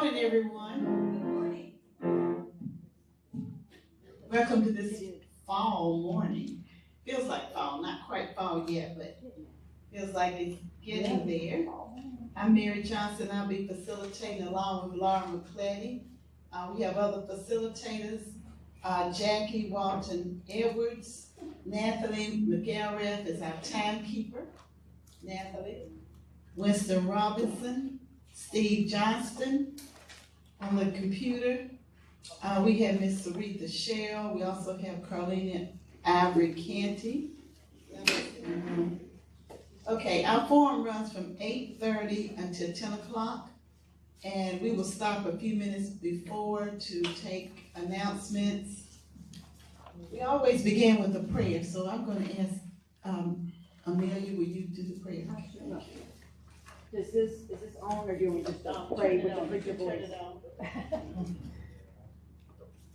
morning, everyone. Good morning. Welcome to this fall morning. Feels like fall, not quite fall yet, but feels like it's getting there. I'm Mary Johnson. I'll be facilitating along with Laura McClady. We have other facilitators, Jackie Walton Edwards, Nathalie McElrath is our timekeeper. Nathalie. Winston Robinson, Steve Johnston on the computer. We have Miss Saritha Shell. We also have Carlina Ivory Canty. Okay, our forum runs from 8:30 until 10 o'clock, and we will stop a few minutes before to take announcements. We always begin with a prayer, so I'm going to ask Amelia, will you do the prayer? Is this on, or do we just pray with the preacher voice?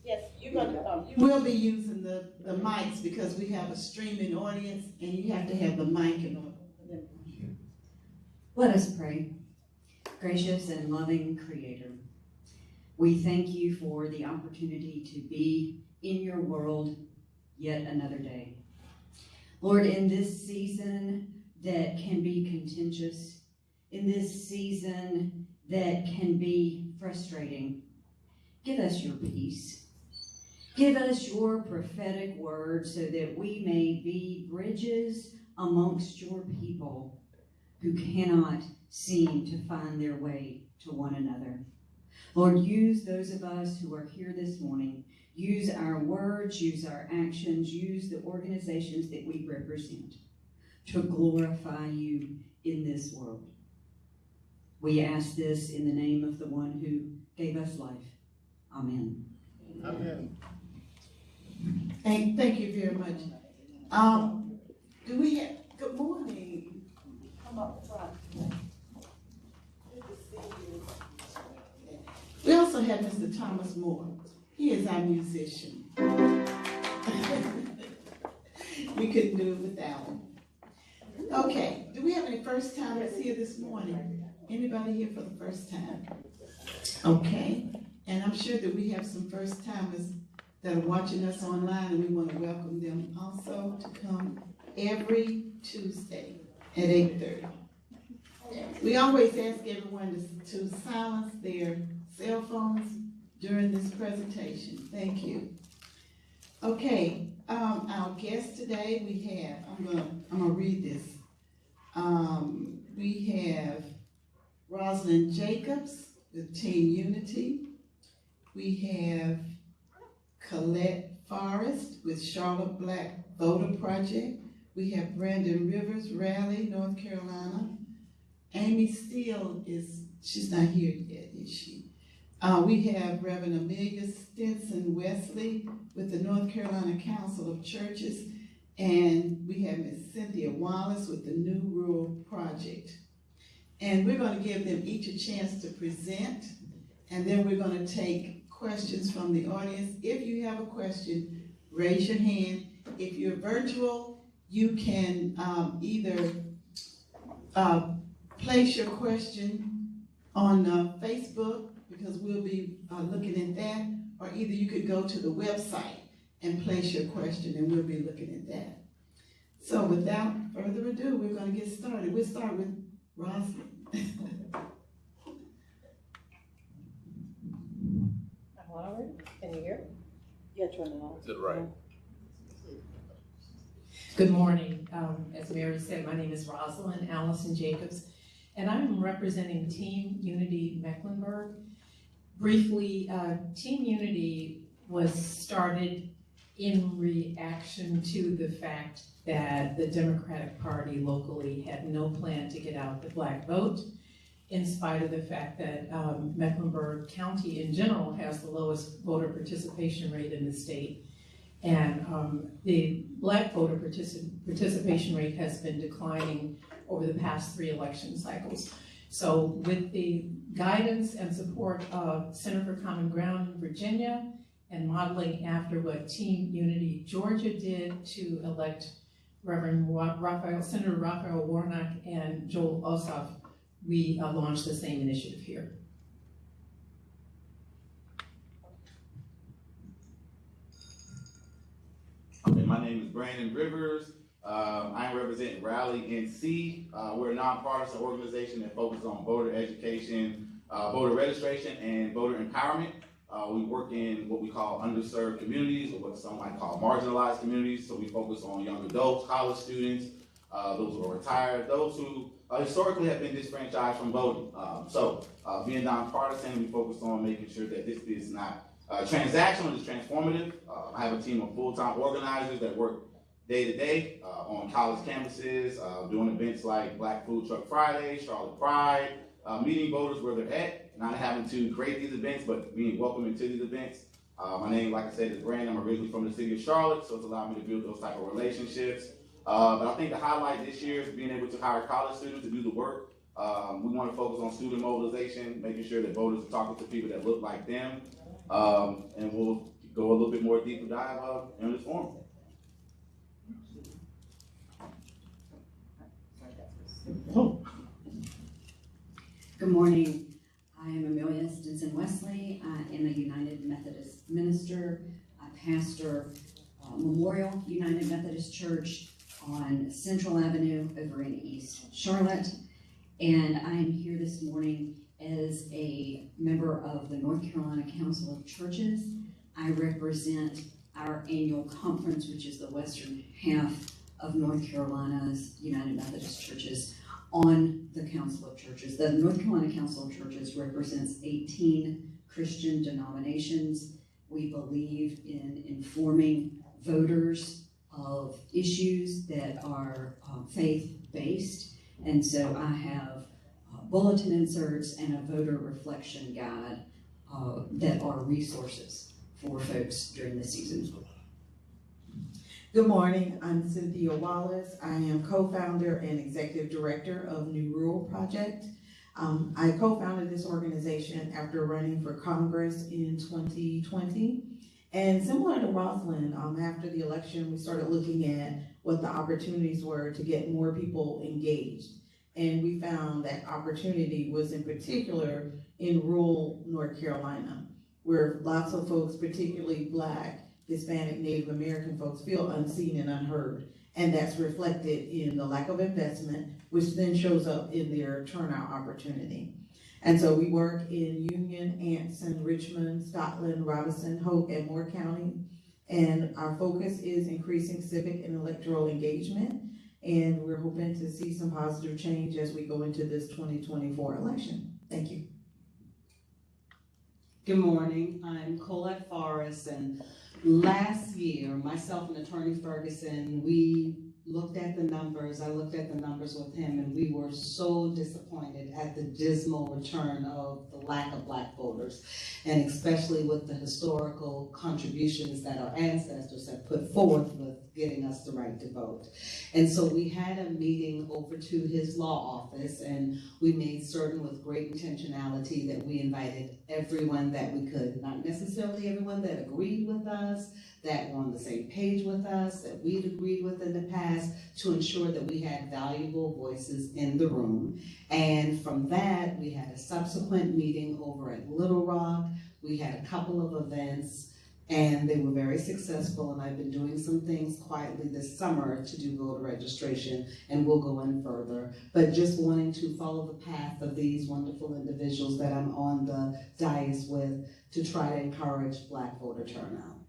Yes, you're gonna. We'll be using the mics because we have a streaming audience, and you have to have the mic in order for them to hear. Let us pray. Gracious and loving Creator, we thank you for the opportunity to be in your world yet another day. Lord, in this season that can be contentious, in this season that can be frustrating, give us your peace. Give us your prophetic word so that we may be bridges amongst your people who cannot seem to find their way to one another. Lord, use those of us who are here this morning. Use our words, use our actions, use the organizations that we represent to glorify you in this world. We ask this in the name of the one who gave us life. Amen. Amen. Thank you very much. Do we have, good morning. Come up front. Good to see you. We also have Mr. Thomas Moore. He is our musician. We couldn't do it without him. Okay, do we have any first timers here this morning? Anybody here for the first time? Okay, and I'm sure that we have some first timers that are watching us online, and we want to welcome them also to come every Tuesday at 8:30. We always ask everyone to silence their cell phones during this presentation. Thank you. Okay, our guest today we have, I'm gonna read this. We have Rosalind Jacobs with Team Unity. We have Colette Forrest with Charlotte Black Voter Project. We have Brandon Rivers, Raleigh, North Carolina. Amy Steele she's not here yet, is she? We have Reverend Amelia Stinson Wesley with the North Carolina Council of Churches, and we have Ms. Cynthia Wallace with the New Rural Project. And we're going to give them each a chance to present, and then we're going to take questions from the audience. If you have a question, raise your hand. If you're virtual, you can either place your question on Facebook, because we'll be looking at that, or either you could go to the website and place your question, and we'll be looking at that. So without further ado, we're going to get started. We'll start with Rosalind. Can you hear? Yeah, turn it on. Is it right? Good morning. As Mary said, my name is Rosalind Allison Jacobs, and I'm representing Team Unity Mecklenburg. Briefly, Team Unity was started in reaction to the fact that the Democratic Party locally had no plan to get out the black vote, in spite of the fact that Mecklenburg County in general has the lowest voter participation rate in the state. And the black voter participation rate has been declining over the past 3 election cycles. So with the guidance and support of Center for Common Ground in Virginia, and modeling after what Team Unity Georgia did to elect Senator Raphael Warnock and Joel Ossoff, we launched the same initiative here. My name is Brandon Rivers. I'm representing Rally NC. We're a nonpartisan organization that focuses on voter education, voter registration, and voter empowerment. We work in what we call underserved communities, or what some might call marginalized communities. So we focus on young adults, college students, those who are retired, those who historically have been disfranchised from voting. Being nonpartisan, we focus on making sure that this is not transactional, it's transformative. I have a team of full-time organizers that work day to day on college campuses, doing events like Black Food Truck Friday, Charlotte Pride, meeting voters where they're at, not having to create these events, but being welcomed into these events. My name, like I said, is Brandon. I'm originally from the city of Charlotte, so it's allowed me to build those type of relationships. But I think the highlight this year is being able to hire college students to do the work. We want to focus on student mobilization, making sure that voters are talking to people that look like them. And we'll go a little bit more deeper dive in this forum. Good morning. I am Amelia Stinson Wesley. I am a United Methodist minister. I pastor Memorial United Methodist Church on Central Avenue over in East Charlotte. And I am here this morning as a member of the North Carolina Council of Churches. I represent our annual conference, which is the western half of North Carolina's United Methodist Churches on the Council of Churches. The North Carolina Council of Churches represents 18 Christian denominations. We believe in informing voters of issues that are faith-based. And so I have bulletin inserts and a voter reflection guide that are resources for folks during the season. Good morning, I'm Cynthia Wallace. I am co-founder and executive director of New Rural Project. I co-founded this organization after running for Congress in 2020. And similar to Rosalind, after the election, we started looking at what the opportunities were to get more people engaged. And we found that opportunity was in particular in rural North Carolina, where lots of folks, particularly Black, Hispanic, Native American folks, feel unseen and unheard. And that's reflected in the lack of investment, which then shows up in their turnout opportunity. And so we work in Union, Anson, Richmond, Scotland, Robinson, Hope, and Moore County. And our focus is increasing civic and electoral engagement. And we're hoping to see some positive change as we go into this 2024 election. Thank you. Good morning, I'm Colette Forrest, and last year, myself and Attorney Ferguson, we looked at the numbers. I looked at the numbers with him, and we were so disappointed at the dismal return of the lack of Black voters, and especially with the historical contributions that our ancestors have put forth with getting us the right to vote. And so we had a meeting over to his law office, and we made certain with great intentionality that we invited everyone that we could, not necessarily everyone that agreed with us, that were on the same page with us, that we'd agreed with in the past, to ensure that we had valuable voices in the room. And from that, we had a subsequent meeting over at Little Rock. We had a couple of events, and they were very successful, and I've been doing some things quietly this summer to do voter registration, and we'll go in further. But just wanting to follow the path of these wonderful individuals that I'm on the dais with to try to encourage Black voter turnout.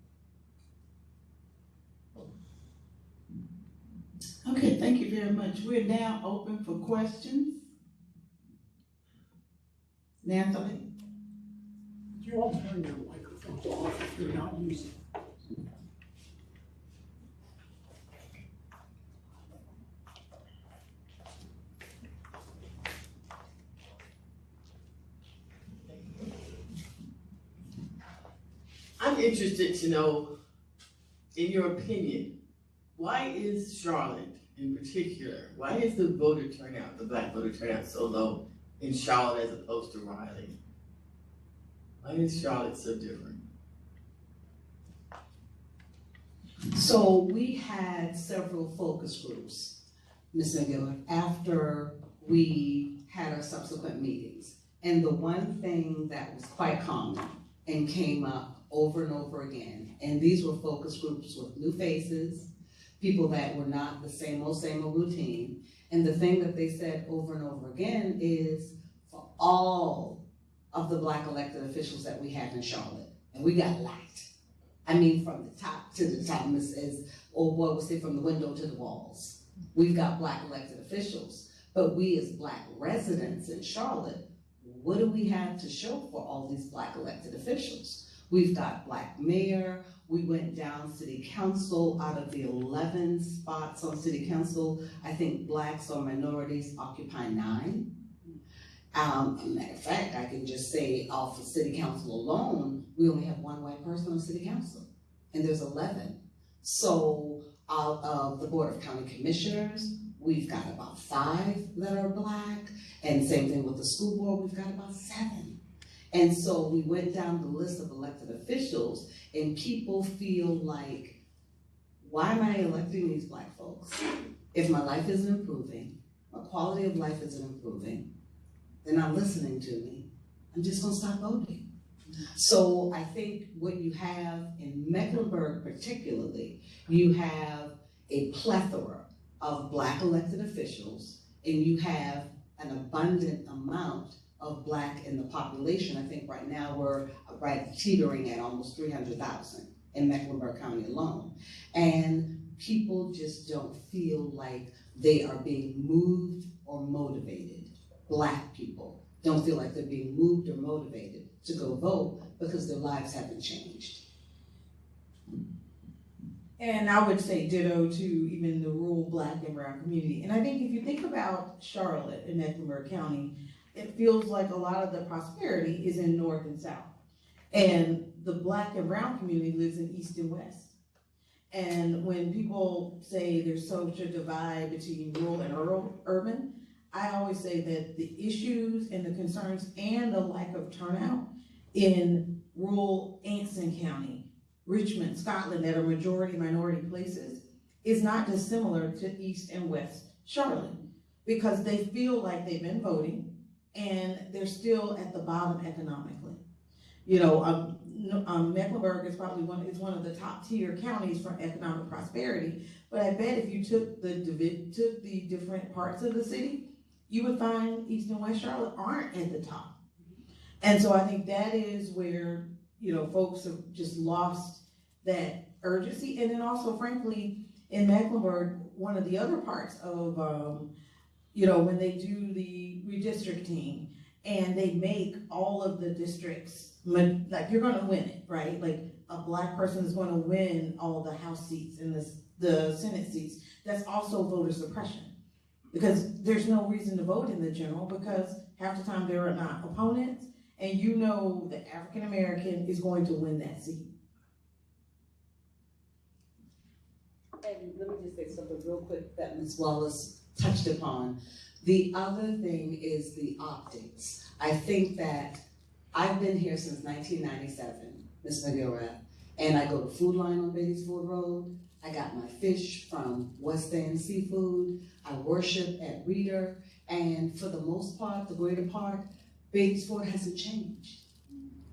Okay, thank you very much. We're now open for questions. Nathalie? You all turn your microphones off if you're not using it. I'm interested to know, in your opinion, why is Charlotte in particular, why is the voter turnout, the Black voter turnout, so low in Charlotte as opposed to Raleigh? Why is Charlotte so different? So we had several focus groups, Ms. McGill, after we had our subsequent meetings. And the one thing that was quite common and came up over and over again, and these were focus groups with new faces, people that were not the same old routine. And the thing that they said over and over again is for all of the Black elected officials that we have in Charlotte, and we got light. I mean, from the top to the top, as old boy would say, from the window to the walls. We've got Black elected officials, but we as Black residents in Charlotte, what do we have to show for all these Black elected officials? We've got Black mayor. We went down city council. Out of the 11 spots on city council, I think Blacks or minorities occupy 9. A matter of fact, I can just say off of city council alone, we only have 1 white person on city council, and there's 11. So out of the Board of County Commissioners, we've got about 5 that are Black, and same thing with the school board, we've got about 7. And so we went down the list of elected officials, and people feel like, why am I electing these Black folks? If my life isn't improving, my quality of life isn't improving, they're not listening to me, I'm just gonna stop voting. So I think what you have in Mecklenburg particularly, you have a plethora of Black elected officials, and you have an abundant amount of Black in the population. I think right now we're teetering at almost 300,000 in Mecklenburg County alone. And people just don't feel like they are being moved or motivated. Black people don't feel like they're being moved or motivated to go vote because their lives haven't changed. And I would say ditto to even the rural Black and brown community. And I think if you think about Charlotte and Mecklenburg County, it feels like a lot of the prosperity is in North and South. And the Black and brown community lives in East and West. And when people say there's such a divide between rural and urban, I always say that the issues and the concerns and the lack of turnout in rural Anson County, Richmond, Scotland, that are majority minority places, is not dissimilar to East and West Charlotte, because they feel like they've been voting and they're still at the bottom economically. You know, Mecklenburg is probably one of the top tier counties for economic prosperity, but I bet if you took the different parts of the city, you would find East and West Charlotte aren't at the top. And so I think that is where, you know, folks have just lost that urgency. And then also, frankly, in Mecklenburg, one of the other parts of, you know, when they do the redistricting and they make all of the districts, like you're gonna win it, right? Like a Black person is gonna win all the House seats and the Senate seats. That's also voter suppression. Because there's no reason to vote in the general, because half the time there are not opponents, and you know the African American is going to win that seat. And let me just say something real quick that Ms. Wallace touched upon. The other thing is the optics. I think that I've been here since 1997, Ms. McGillrath, and I go to Food Line on Beatties Ford Road. I got my fish from West End Seafood. I worship at Reader, and for the most part, the greater part, Beatties Ford hasn't changed.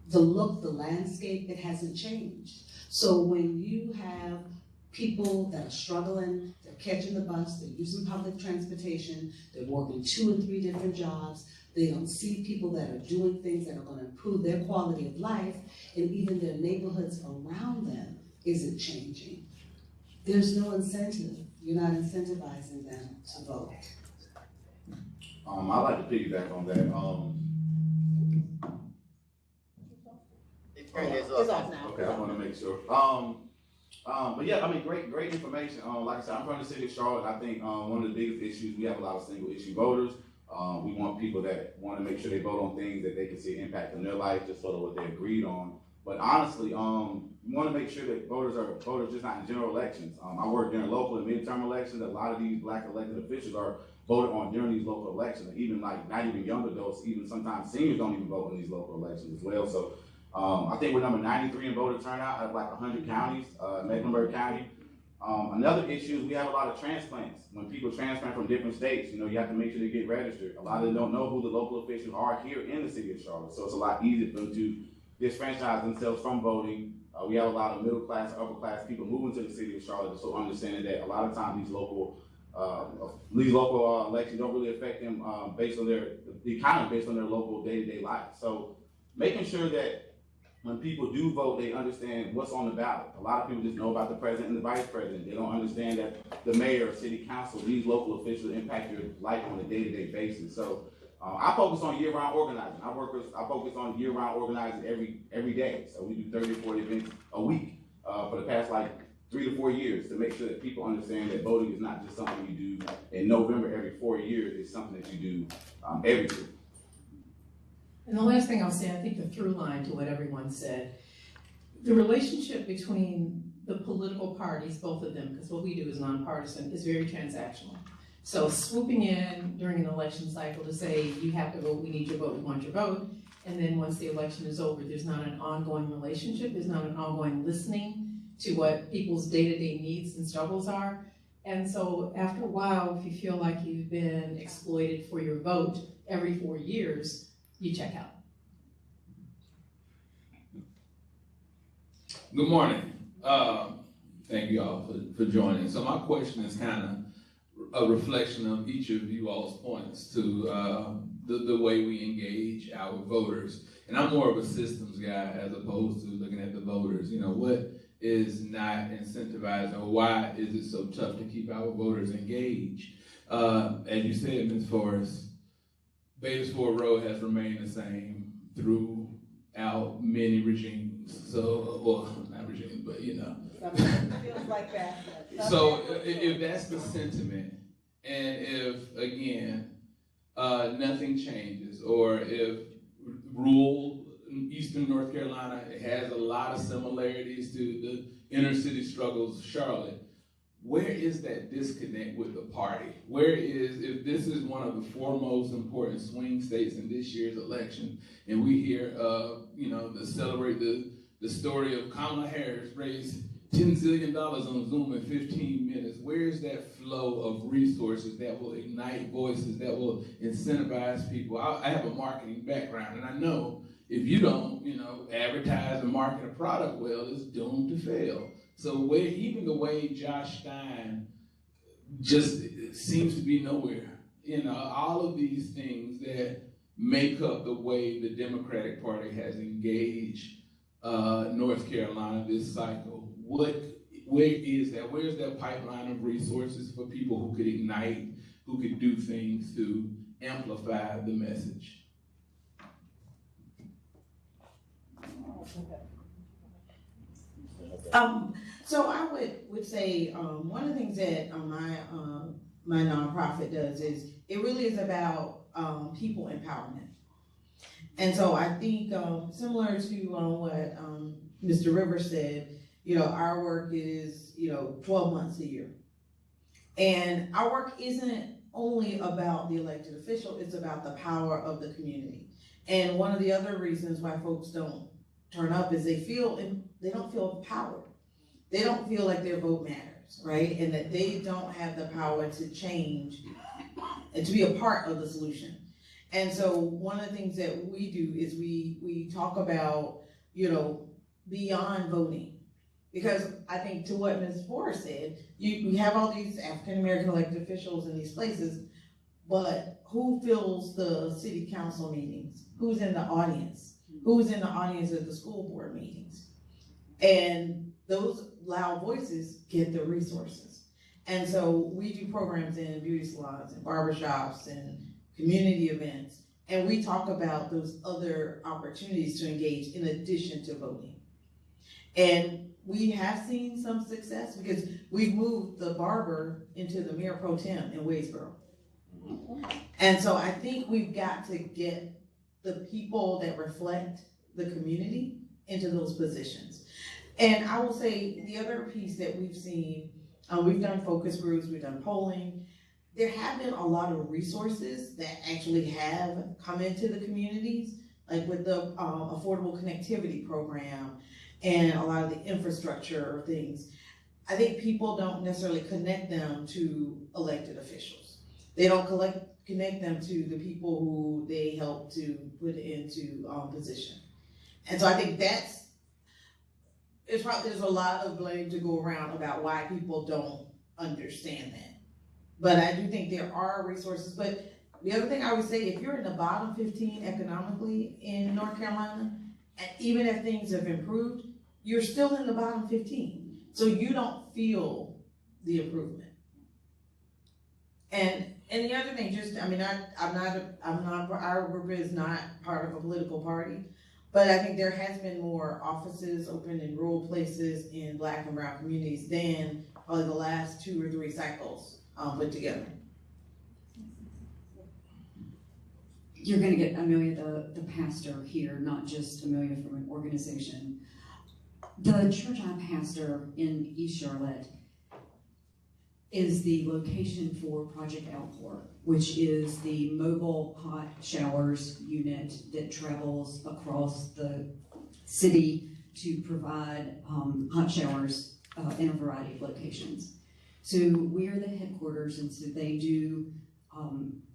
The look, the landscape, it hasn't changed. So when you have people that are struggling, they're catching the bus, they're using public transportation, they're working 2 and 3 different jobs, they don't see people that are doing things that are going to improve their quality of life, and even their neighborhoods around them isn't changing. There's no incentive. You're not incentivizing them to vote. I'd like to piggyback on that. It's off. It's off now. Okay, I want to make sure. But yeah, I mean, great information. Like I said, I'm from the city of Charlotte. I think one of the biggest issues, we have a lot of single issue voters. We want people that want to make sure they vote on things that they can see an impact on their life, just sort of what they agreed on. But honestly, we want to make sure that voters are voters just not in general elections. I work during local and midterm elections. A lot of these Black elected officials are voted on during these local elections. And even like not even young adults, even sometimes seniors don't even vote in these local elections as well. So I think we're number 93 in voter turnout out of like 100 counties, Mecklenburg County. Another issue is we have a lot of transplants. When people transplant from different states, you know, you have to make sure they get registered. A lot of them don't know who the local officials are here in the city of Charlotte. So it's a lot easier for them to disfranchise themselves from voting. We have a lot of middle class, upper class people moving to the city of Charlotte, so understanding that a lot of times these local elections don't really affect them based on the economy, based on their local day-to-day life. So making sure that when people do vote, they understand what's on the ballot. A lot of people just know about the president and the vice president. They don't understand that the mayor, city council, these local officials impact your life on a day-to-day basis. So I focus on year-round organizing. I focus on year-round organizing every day. So we do 30 or 40 events a week for the past 3 to 4 years to make sure that people understand that voting is not just something you do in November every 4 years. It's something that you do every year. And the last thing I'll say, I think the through line to what everyone said, the relationship between the political parties, both of them, because what we do is nonpartisan, is very transactional. So swooping in during an election cycle to say, you have to vote, we need your vote, we want your vote, and then once the election is over, there's not an ongoing relationship, there's not an ongoing listening to what people's day-to-day needs and struggles are. And so after a while, if you feel like you've been exploited for your vote every 4 years, you check out. Good morning. Thank you all for joining. So my question is kind of a reflection of each of you all's points to the way we engage our voters. And I'm more of a systems guy as opposed to looking at the voters. You know, what is not incentivized, or why is it so tough to keep our voters engaged? As you said, Ms. Forrest, Beatties Ford Road has remained the same throughout many regimes. So, well, not regimes, but you know. Feels like that. So if that's the sentiment, and if, again, nothing changes, or if rural Eastern North Carolina has a lot of similarities to the inner city struggles of Charlotte, where is that disconnect with the party? Where is, if this is one of the foremost important swing states in this year's election, and we hear, to celebrate the story of Kamala Harris raised $10 zillion on Zoom in 15 minutes, where is that flow of resources that will ignite voices, that will incentivize people? I have a marketing background, and I know if you don't, advertise and market a product well, it's doomed to fail. So even the way Josh Stein just seems to be nowhere, all of these things that make up the way the Democratic Party has engaged North Carolina this cycle. Where is that? Where's that pipeline of resources for people who could ignite, who could do things to amplify the message? So I would say one of the things that my nonprofit does is it really is about people empowerment. And so I think similar to what Mr. Rivers said, our work is 12 months a year, and our work isn't only about the elected official; it's about the power of the community. And one of the other reasons why folks don't turn up is they don't feel empowered. They don't feel like their vote matters, right? And that they don't have the power to change and to be a part of the solution. And so one of the things that we do is we talk about, beyond voting. Because I think to what Ms. Forrest said, we have all these African-American elected officials in these places, but who fills the city council meetings? Who's in the audience? Who's in the audience at the school board meetings? And those loud voices get the resources. And so we do programs in beauty salons and barbershops and community events, and we talk about those other opportunities to engage in addition to voting. And we have seen some success because we've moved the barber into the mayor pro tem in Wadesboro. And so I think we've got to get the people that reflect the community into those positions. And I will say the other piece that we've seen, we've done focus groups, we've done polling. There have been a lot of resources that actually have come into the communities, like with the affordable connectivity program and a lot of the infrastructure things. I think people don't necessarily connect them to elected officials. They don't connect them to the people who they help to put into position. And so I think there's a lot of blame to go around about why people don't understand that. But I do think there are resources, but the other thing I would say, if you're in the bottom 15 economically in North Carolina, and even if things have improved, you're still in the bottom 15. So you don't feel the improvement. And the other thing, our group is not part of a political party, but I think there has been more offices opened in rural places in Black and brown communities than probably the last 2 or 3 cycles put together. You're gonna get Amelia, the pastor here, not just Amelia from an organization. The church I pastor in East Charlotte is the location for Project Outpour, which is the mobile hot showers unit that travels across the city to provide hot showers in a variety of locations. So we are the headquarters, and so they do,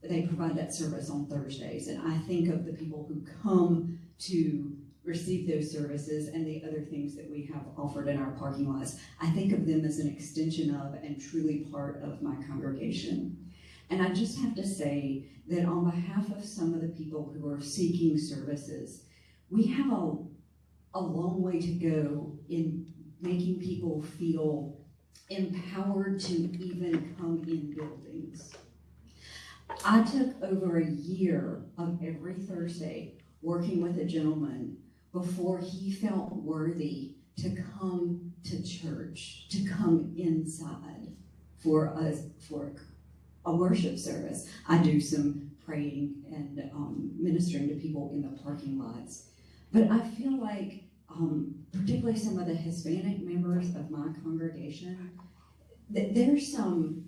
they provide that service on Thursdays. And I think of the people who come to receive those services and the other things that we have offered in our parking lots. I think of them as an extension of and truly part of my congregation. And I just have to say that on behalf of some of the people who are seeking services, we have a long way to go in making people feel empowered to even come in buildings. I took over a year of every Thursday working with a gentleman before he felt worthy to come to church, to come inside for a worship service. I do some praying and ministering to people in the parking lots. But I feel like, particularly some of the Hispanic members of my congregation, that there's some,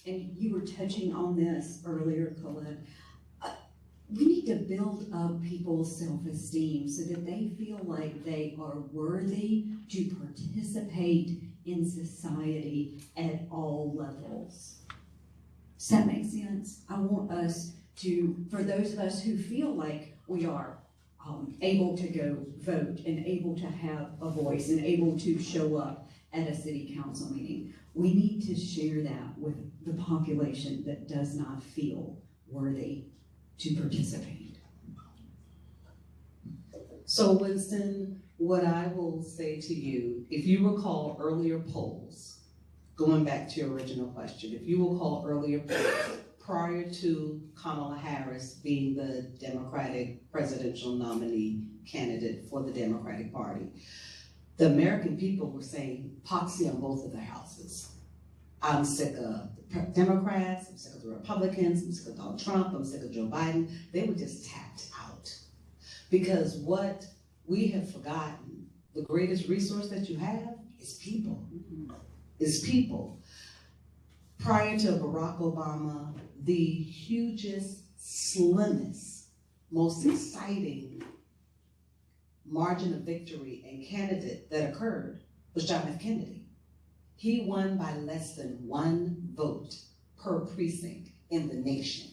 and you were touching on this earlier, Colette, we need to build up people's self-esteem so that they feel like they are worthy to participate in society at all levels. Does that make sense? I want us to, for those of us who feel like we are able to go vote and able to have a voice and able to show up at a city council meeting, we need to share that with the population that does not feel worthy to participate. So Winston, what I will say to you, if you recall earlier polls, going back to your original question, if you recall earlier polls, prior to Kamala Harris being the Democratic presidential nominee candidate for the Democratic Party, the American people were saying poxy on both of their houses. I'm sick of the Democrats, I'm sick of the Republicans, I'm sick of Donald Trump, I'm sick of Joe Biden. They were just tapped out. Because what we have forgotten, the greatest resource that you have is people. Is people. Prior to Barack Obama, the hugest, slimmest, most exciting margin of victory and candidate that occurred was John F. Kennedy. He won by less than 1 vote per precinct in the nation.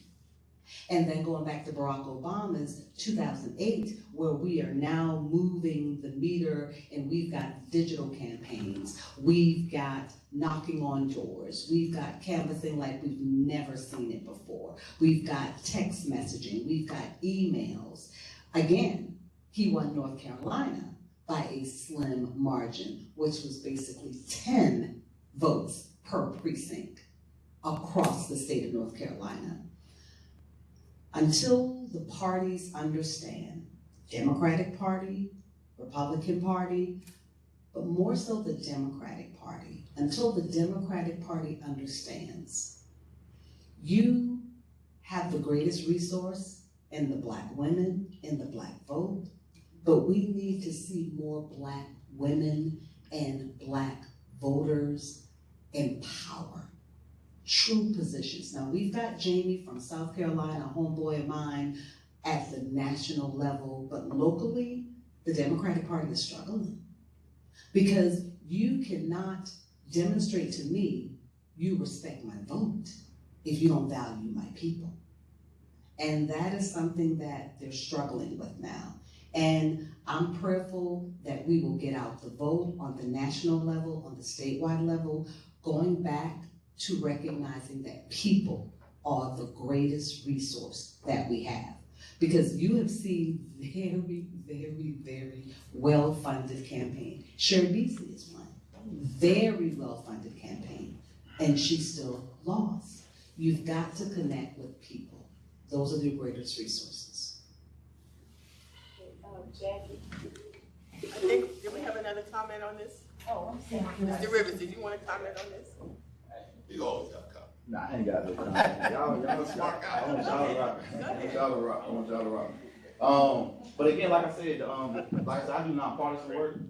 And then going back to Barack Obama's 2008, where we are now moving the meter and we've got digital campaigns, we've got knocking on doors, we've got canvassing like we've never seen it before, we've got text messaging, we've got emails. Again, he won North Carolina by a slim margin, which was basically 10 votes per precinct across the state of North Carolina. Until the parties understand, Democratic Party, Republican Party, but more so the Democratic Party, until the Democratic Party understands, you have the greatest resource in the Black women, in the Black vote, but we need to see more Black women and Black voters in power, true positions. Now, we've got Jamie from South Carolina, a homeboy of mine, at the national level, but locally, the Democratic Party is struggling. Because you cannot demonstrate to me you respect my vote if you don't value my people. And that is something that they're struggling with now. And I'm prayerful that we will get out the vote on the national level, on the statewide level, going back to recognizing that people are the greatest resource that we have. Because you have seen very, very, very well-funded campaign. Sherry Beasley is one. Very well-funded campaign. And she still lost. You've got to connect with people. Those are the greatest resources. Jackie? I think, did we have another comment on this? Oh, I'm saying. Mr. Rivers, did you want to comment on this? You always got to come. Nah, I ain't got no comment. Y'all smart guys. I want y'all to rock. I want y'all to rock. But again, like I said, I do nonpartisan work.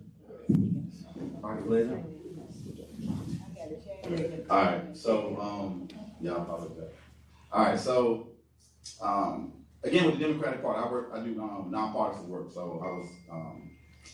All right, so y'all apologize. All right, so again with the Democratic Party, I do nonpartisan work. So I was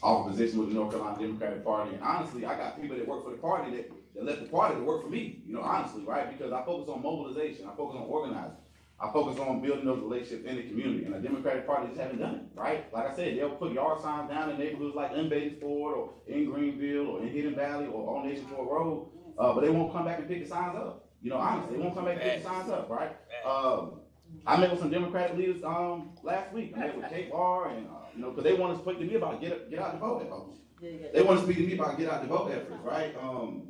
off a position with the North Carolina Democratic Party, and honestly, I got people that work for the party that left the party to work for me. You know, honestly, right? Because I focus on mobilization, I focus on organizing. I focus on building those relationships in the community, and the Democratic Party just haven't done it, right? Like I said, they'll put yard signs down in neighborhoods like in Batesford or in Greenville or in Hidden Valley or on Nation Ford Road, but they won't come back and pick the signs up. You know, honestly, they won't come back and pick the signs up, right? I met with some Democratic leaders last week. I met with Kate Barr, and you know, because they want to speak to me about get out the vote efforts. They want to speak to me about get out the vote efforts, right?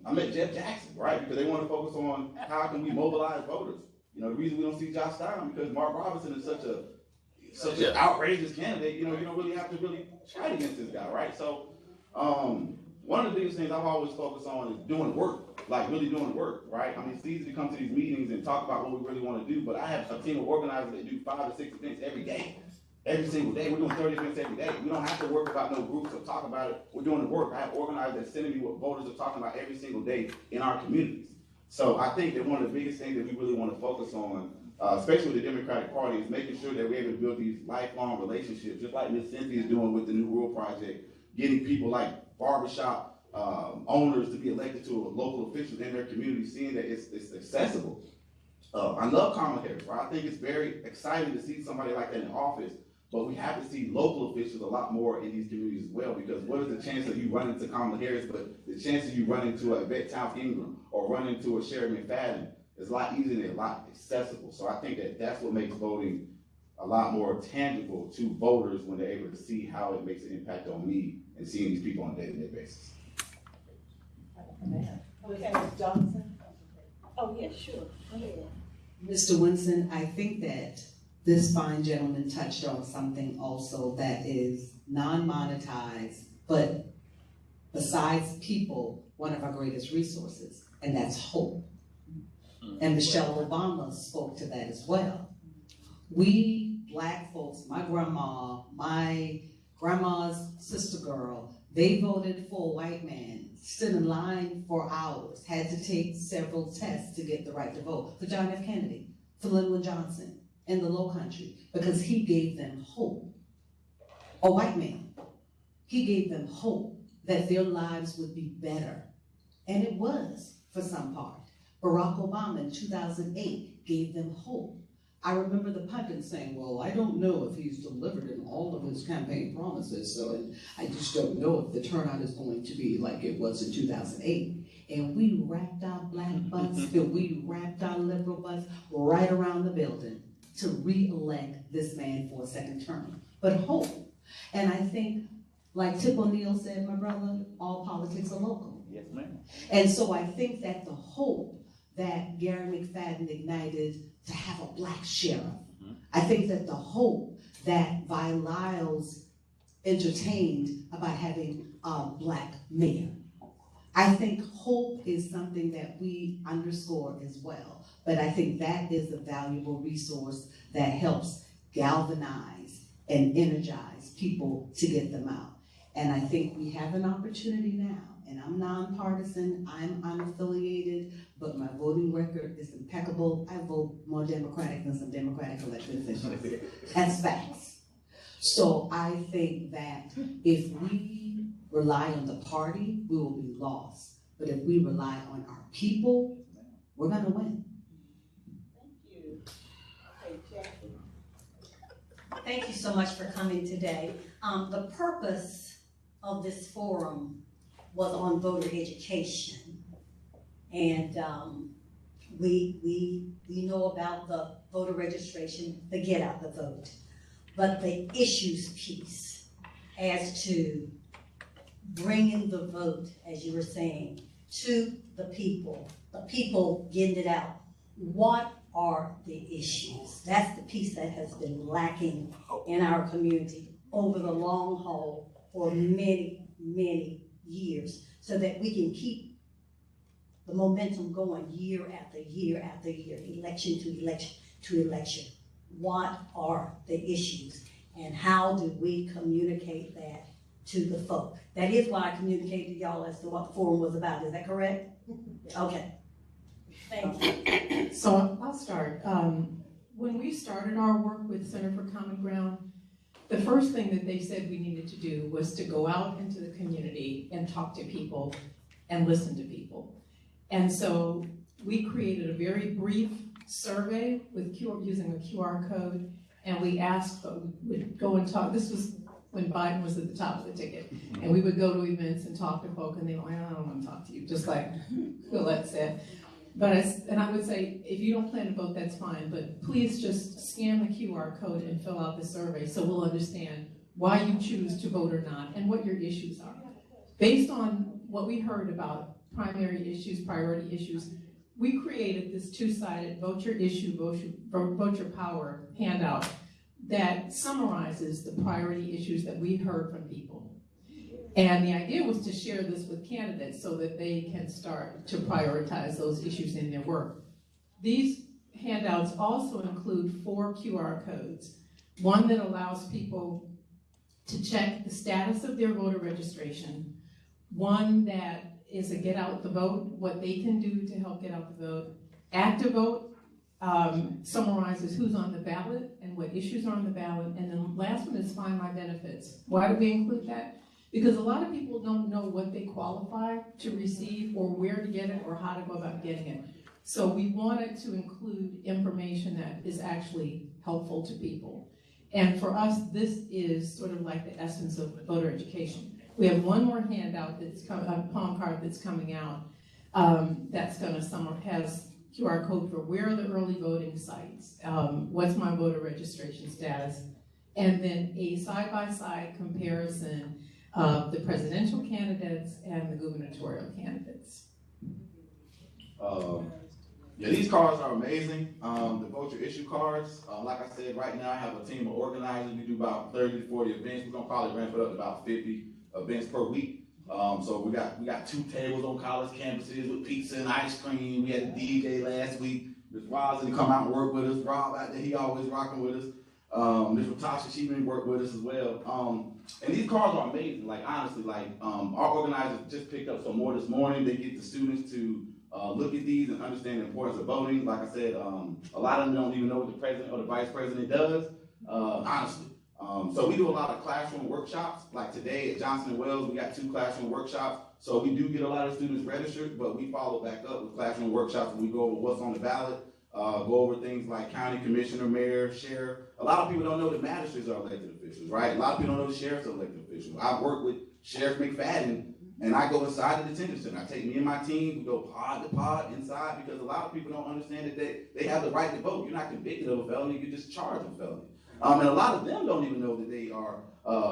I met Jeff Jackson, right? Because they want to focus on how can we mobilize voters. You know, the reason we don't see Josh Stein because Mark Robinson is such an outrageous candidate. You know, you don't really have to really fight against this guy, right? So, one of the biggest things I've always focused on is doing work, like really doing work, right? I mean, it's easy to come to these meetings and talk about what we really want to do, but I have a team of organizers that do 5 to 6 events every day. Every single day, we're doing 30 events every day. We don't have to work about no groups or talk about it. We're doing the work. I have organizers that sending me what voters are talking about every single day in our communities. So I think that one of the biggest things that we really want to focus on, especially with the Democratic Party, is making sure that we're able to build these lifelong relationships, just like Ms. Cynthia is doing with the New Rural Project, getting people like barbershop owners to be elected to a local officials in their community, seeing that it's accessible. I love Kamala Harris, right? I think it's very exciting to see somebody like that in office, but we have to see local officials a lot more in these communities as well, because what is the chance of you running into Kamala Harris, but the chance of you running to a Yvette Towns Ingram or running to a Sherry McFadden is a lot easier and a lot accessible. So I think that that's what makes voting a lot more tangible to voters when they're able to see how it makes an impact on me and seeing these people on a day-to-day basis. Okay, Ms. Johnson? Oh, yeah, sure, go ahead. Mr. Winston, I think that this fine gentleman touched on something also that is non-monetized, but besides people, one of our greatest resources, and that's hope. And Michelle Obama spoke to that as well. We Black folks, my grandma's sister girl, they voted for a white man, stood in line for hours, had to take several tests to get the right to vote, for John F. Kennedy, for Lyndon Johnson, in the Low Country, because he gave them hope. A white man, he gave them hope that their lives would be better. And it was, for some part. Barack Obama in 2008 gave them hope. I remember the pundit saying, well, I don't know if he's delivered in all of his campaign promises, so I just don't know if the turnout is going to be like it was in 2008. And we wrapped our black butts and we wrapped our liberal butts right around the building to re-elect this man for a second term. But hope. And I think, like Tip O'Neill said, my brother, all politics are local. Yes, ma'am. And so I think that the hope that Gary McFadden ignited to have a black sheriff, I think that the hope that Vi Lyles entertained about having a black mayor, I think hope is something that we underscore as well. But I think that is a valuable resource that helps galvanize and energize people to get them out. And I think we have an opportunity now. And I'm nonpartisan, I'm unaffiliated, but my voting record is impeccable. I vote more Democratic than some Democratic elected officials. That's facts. So I think that if we rely on the party, we will be lost. But if we rely on our people, we're gonna win. Thank you. Okay, Jackie. Thank you so much for coming today. The purpose of this forum was on voter education. And we know about the voter registration, the get out the vote. But the issues piece as to bringing the vote, as you were saying, to the people getting it out. What are the issues? That's the piece that has been lacking in our community over the long haul for many, many years, so that we can keep the momentum going year after year after year, election to election to election. What are the issues, and how do we communicate that to the folk? That is why I communicated to y'all as to what the forum was about. Is that correct? Okay. Thank you. So I'll start. When we started our work with Center for Common Ground, the first thing that they said we needed to do was to go out into the community and talk to people and listen to people. And so we created a very brief survey with using a QR code, and we asked, we would go and talk. This was when Biden was at the top of the ticket, and we would go to events and talk to folk, and they were like, I don't want to talk to you, just like Colette said. But I would say, if you don't plan to vote, that's fine, but please just scan the QR code and fill out the survey so we'll understand why you choose to vote or not and what your issues are. Based on what we heard about primary issues, priority issues, we created this two-sided vote your issue, vote your power handout that summarizes the priority issues that we heard from people. And the idea was to share this with candidates so that they can start to prioritize those issues in their work. These handouts also include 4 QR codes. One that allows people to check the status of their voter registration. One that is a get out the vote, what they can do to help get out the vote. Active vote summarizes who's on the ballot and what issues are on the ballot. And then the last one is find my benefits. Why do we include that? Because a lot of people don't know what they qualify to receive or where to get it or how to go about getting it. So we wanted to include information that is actually helpful to people. And for us, this is sort of like the essence of voter education. We have one more handout that's a palm card that's coming out that's going to has QR code for where are the early voting sites, what's my voter registration status, and then a side-by-side comparison of the presidential candidates and the gubernatorial candidates. Yeah, these cards are amazing. The vote your issue cards. Like I said, right now I have a team of organizers. We do about 30 to 40 events. We're gonna probably ramp it up to about 50 events per week. So we got 2 tables on college campuses with pizza and ice cream. We had a DJ last week. Miss Roslyn come out and work with us. Rob out there, he always rocking with us. Miss Latasha, she been work with us as well. And these cards are amazing. Like honestly, our organizers just picked up some more this morning. They get the students to look at these and understand the importance of voting. Like I said, a lot of them don't even know what the president or the vice president does, honestly. So we do a lot of classroom workshops. Like today at Johnson & Wells, we got 2 classroom workshops. So we do get a lot of students registered, but we follow back up with classroom workshops where we go over what's on the ballot, go over things like county commissioner, mayor, sheriff. A lot of people don't know that magistrates are elected officials, right? A lot of people don't know the sheriff's are elected officials. I've worked with Sheriff McFadden, and I go inside the detention center. I take me and my team, we go pod to pod inside, because a lot of people don't understand that they have the right to vote. You're not convicted of a felony, you're just charged with a felony. And a lot of them don't even know that they are,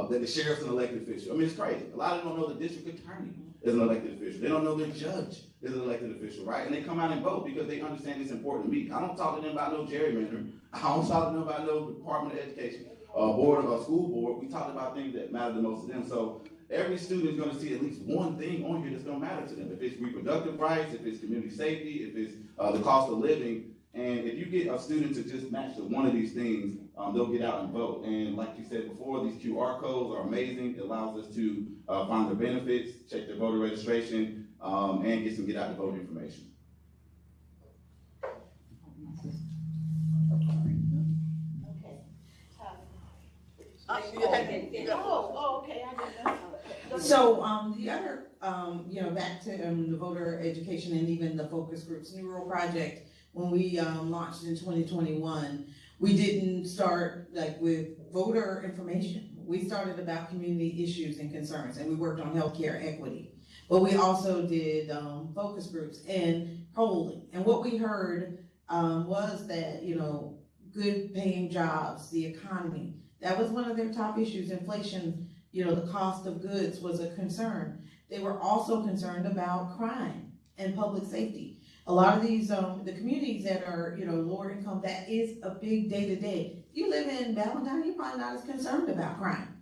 that the sheriff's an elected official. I mean, it's crazy. A lot of them don't know the district attorney is an elected official. They don't know their judge is an elected official, right? And they come out and vote because they understand it's important to me. I don't talk to them about no gerrymandering. I don't talk to them about no Department of Education, board or school board. We talk about things that matter the most to them. So every student is going to see at least one thing on here that's going to matter to them. If it's reproductive rights, if it's community safety, if it's the cost of living. And if you get a student to just match to one of these things, they'll get out and vote. And like you said before, these QR codes are amazing. It allows us to find their benefits, check their voter registration, and get some get out the vote information. So the other, back to the voter education and even the focus groups, New Rural Project, when we launched in 2021, We didn't start like with voter information. We started about community issues and concerns, and we worked on healthcare equity. But we also did focus groups and polling. And what we heard was that, you know, good paying jobs, the economy, that was one of their top issues. Inflation, you know, the cost of goods was a concern. They were also concerned about crime and public safety. A lot of these, the communities that are, you know, lower income, that is a big day-to-day. You live in Valentine, you're probably not as concerned about crime.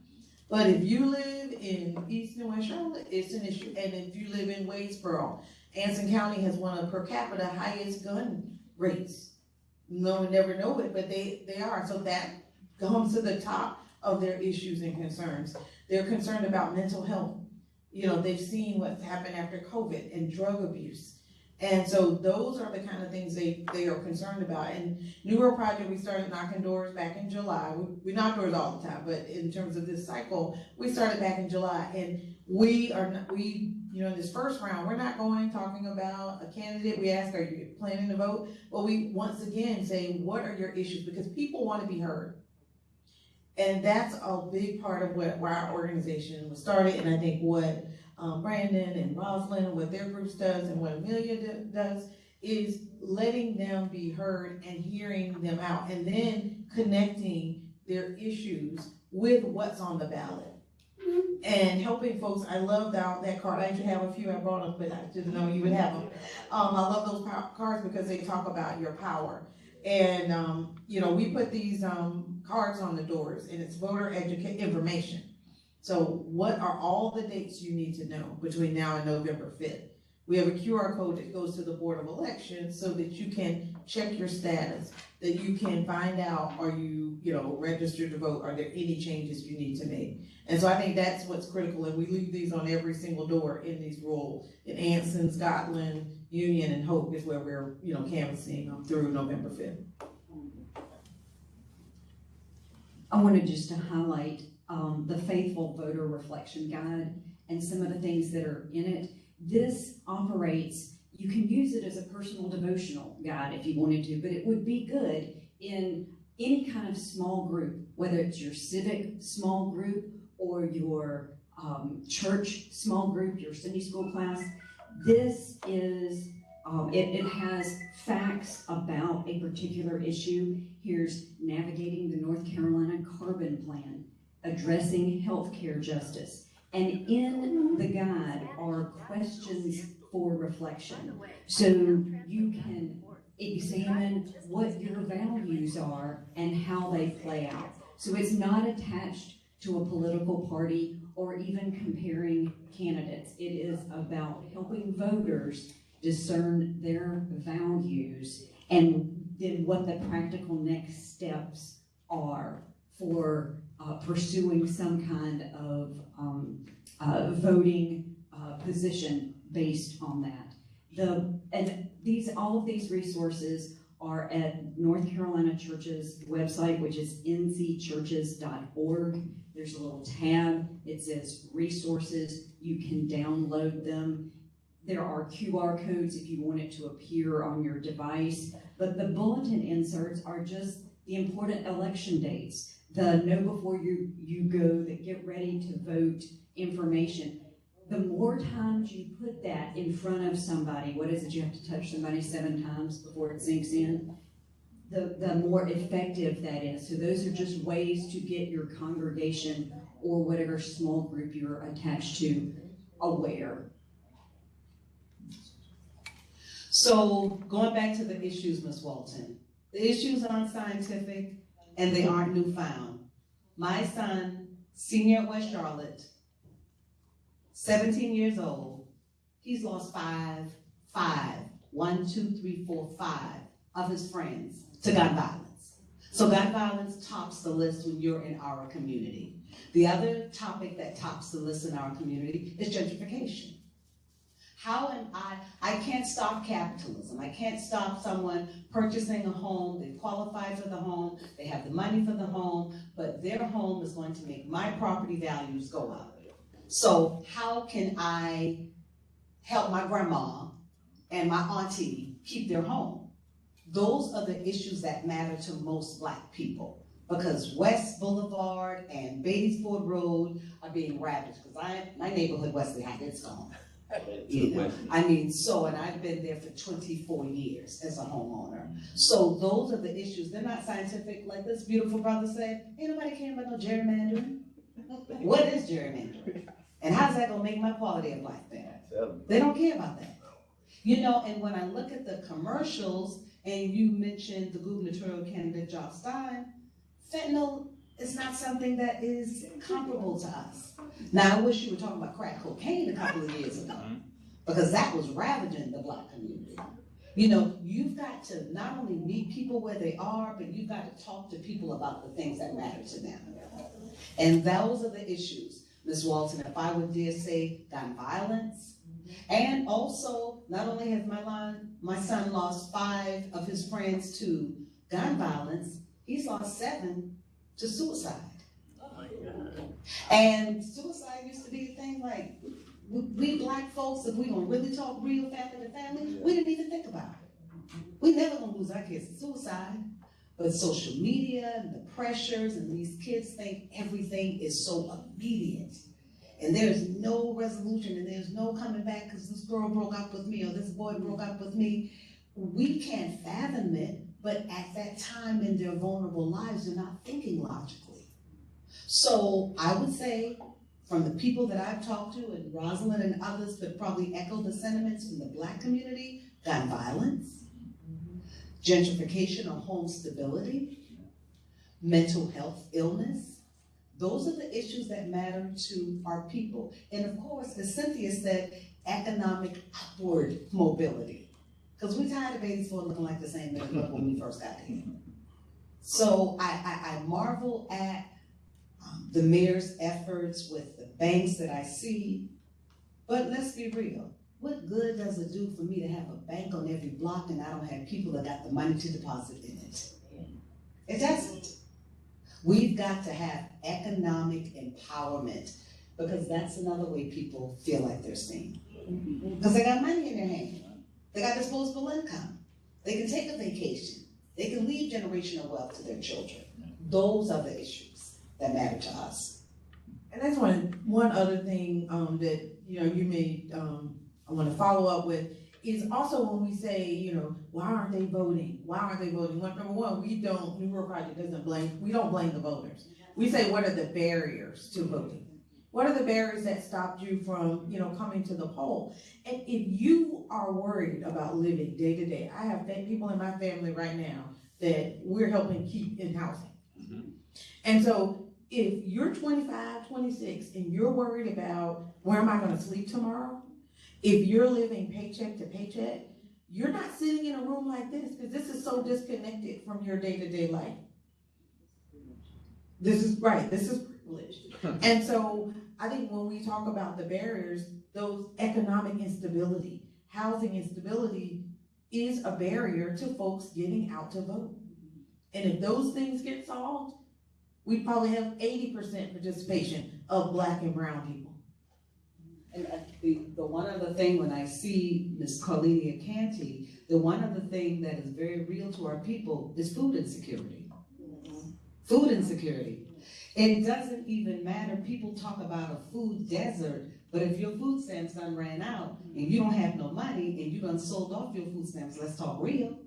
But if you live in East and West Charlotte, it's an issue. And if you live in Wadesboro, Anson County has one of per capita highest gun rates. No one never know it, but they are. So that comes to the top of their issues and concerns. They're concerned about mental health. You know, they've seen what's happened after COVID and drug abuse. And so those are the kind of things they are concerned about. And New World Project, we started knocking doors back in July. We knock doors all the time, but in terms of this cycle, we started back in July. And we, you know, in this first round, we're not going talking about a candidate. We ask, are you planning to vote? But we once again say, what are your issues? Because people want to be heard. And that's a big part of why our organization was started. And I think what Brandon and Rosalind, what their groups does and what Amelia does is letting them be heard and hearing them out and then connecting their issues with what's on the ballot and helping folks. I love that card. I actually have a few I brought them, but I didn't know you would have them. I love those cards because they talk about your power. And, you know, we put these cards on the doors, and it's voter information. So what are all the dates you need to know between now and November 5th? We have a QR code that goes to the Board of Elections so that you can check your status, that you can find out, are you, you know, registered to vote? Are there any changes you need to make? And so I think that's what's critical, and we leave these on every single door in these rules. In Anson, Scotland, Union, and Hope is where we're, you know, canvassing through November 5th. I wanted just to highlight the Faithful Voter Reflection Guide and some of the things that are in it. This operates, you can use it as a personal devotional guide if you wanted to, but it would be good in any kind of small group, whether it's your civic small group or your church small group, your Sunday school class. This is, it has facts about a particular issue. Here's navigating the North Carolina Carbon Plan, addressing healthcare justice. And in the guide are questions for reflection. So you can examine what your values are and how they play out. So it's not attached to a political party or even comparing candidates. It is about helping voters discern their values and then what the practical next steps are for pursuing some kind of voting position based on that. And all of these resources are at North Carolina Church's website, which is ncchurches.org. There's a little tab. It says resources. You can download them. There are QR codes if you want it to appear on your device. But the bulletin inserts are just the important election dates, the know before you go, the get ready to vote information. The more times you put that in front of somebody, what is it, you have to touch somebody 7 times before it sinks in? The more effective that is. So those are just ways to get your congregation or whatever small group you're attached to aware. So going back to the issues, Ms. Walton, the issues aren't scientific and they aren't newfound. My son, senior at West Charlotte, 17 years old, he's lost 5 of his friends to gun violence. So gun violence tops the list when you're in our community. The other topic that tops the list in our community is gentrification. How am I can't stop capitalism. I can't stop someone purchasing a home. They qualify for the home. They have the money for the home, but their home is going to make my property values go up. So how can I help my grandma and my auntie keep their home? Those are the issues that matter to most Black people. Because West Boulevard and Beatty'sford Road are being ravaged. Because my neighborhood, Wesley Heights, it's gone. You know, I mean, and I've been there for 24 years as a homeowner. So those are the issues. They're not scientific, like this beautiful brother said. Ain't nobody caring about no gerrymandering. What is gerrymandering? And how's that gonna make my quality of life better? They don't care about that. You know, and when I look at the commercials, and you mentioned the gubernatorial candidate, Jock Stein, fentanyl is not something that is comparable to us. Now, I wish you were talking about crack cocaine a couple of years ago, because that was ravaging the Black community. You know, you've got to not only meet people where they are, but you've got to talk to people about the things that matter to them. And those are the issues, Ms. Walton, if I would dare say gun violence. And also, not only has my son lost 5 of his friends to gun violence, he's lost 7 to suicide. Oh my God. And suicide used to be a thing like, we Black folks, if we gonna really talk real family to family, we didn't even think about it. We never gonna lose our kids to suicide. But social media and the pressures, and these kids think everything is so immediate. And there's no resolution, and there's no coming back because this girl broke up with me or this boy broke up with me. We can't fathom it, but at that time in their vulnerable lives, they're not thinking logically. So I would say, from the people that I've talked to, and Rosalind and others could probably echo the sentiments from the Black community, gun violence, gentrification or home stability, mental health illness. Those are the issues that matter to our people. And of course, as Cynthia said, economic upward mobility. Because we're tired of Beatty'sford looking like the same as when we first got here. So I marvel at the mayor's efforts with the banks that I see. But let's be real. What good does it do for me to have a bank on every block and I don't have people that got the money to deposit in it? It doesn't. We've got to have economic empowerment, because that's another way people feel like they're seen. Because they got money in their hand. They got disposable income. They can take a vacation. They can leave generational wealth to their children. Those are the issues that matter to us. And that's one other thing that you may I want to follow up with is also when we say, why aren't they voting? Why aren't they voting? Well, number one, New World Project we don't blame the voters. We say, what are the barriers to voting? What are the barriers that stopped you from, coming to the poll? And if you are worried about living day to day, I have people in my family right now that we're helping keep in housing. Mm-hmm. And so if you're 25, 26, and you're worried about where am I going to sleep tomorrow, if you're living paycheck to paycheck, you're not sitting in a room like this, because this is so disconnected from your day-to-day life. This is privilege. And so I think when we talk about the barriers, those economic instability, housing instability is a barrier to folks getting out to vote. And if those things get solved, we probably have 80% participation of Black and brown people. And the one other thing, when I see Ms. Carlenia Canty, the one other thing that is very real to our people is food insecurity. Food insecurity. It doesn't even matter, people talk about a food desert, but if your food stamps done ran out and you don't have no money and you done sold off your food stamps, let's talk real.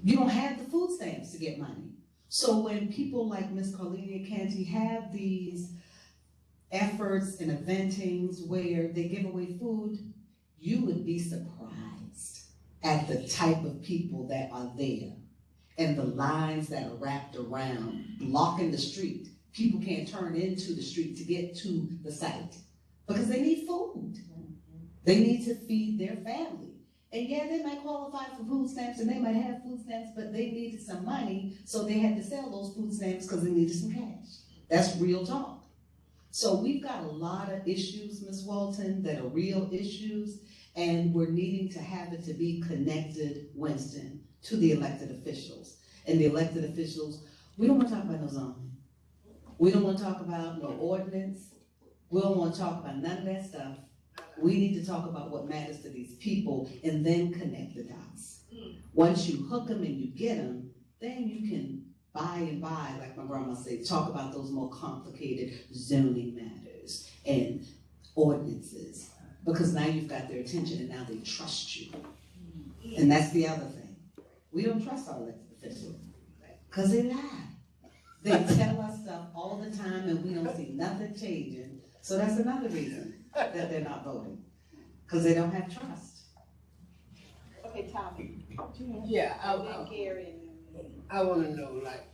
You don't have the food stamps to get money. So when people like Ms. Carlenia Canty have these efforts and eventings where they give away food, you would be surprised at the type of people that are there and the lines that are wrapped around, blocking the street. People can't turn into the street to get to the site because they need food. They need to feed their family. And yeah, they might qualify for food stamps and they might have food stamps, but they needed some money, so they had to sell those food stamps because they needed some cash. That's real talk. So we've got a lot of issues, Ms. Walton, that are real issues, and we're needing to have it to be connected, Winston, to the elected officials. And the elected officials, we don't want to talk about no zoning. We don't want to talk about no ordinance. We don't want to talk about none of that stuff. We need to talk about what matters to these people and then connect the dots. Once you hook them and you get them, then you can buy, like my grandma said, talk about those more complicated zoning matters and ordinances. Because now you've got their attention and now they trust you. And that's the other thing. We don't trust our elected officials because they lie. They tell us stuff all the time and we don't see nothing changing. So that's another reason that they're not voting, because they don't have trust. Okay, Tommy. Yeah, I wanna know, like,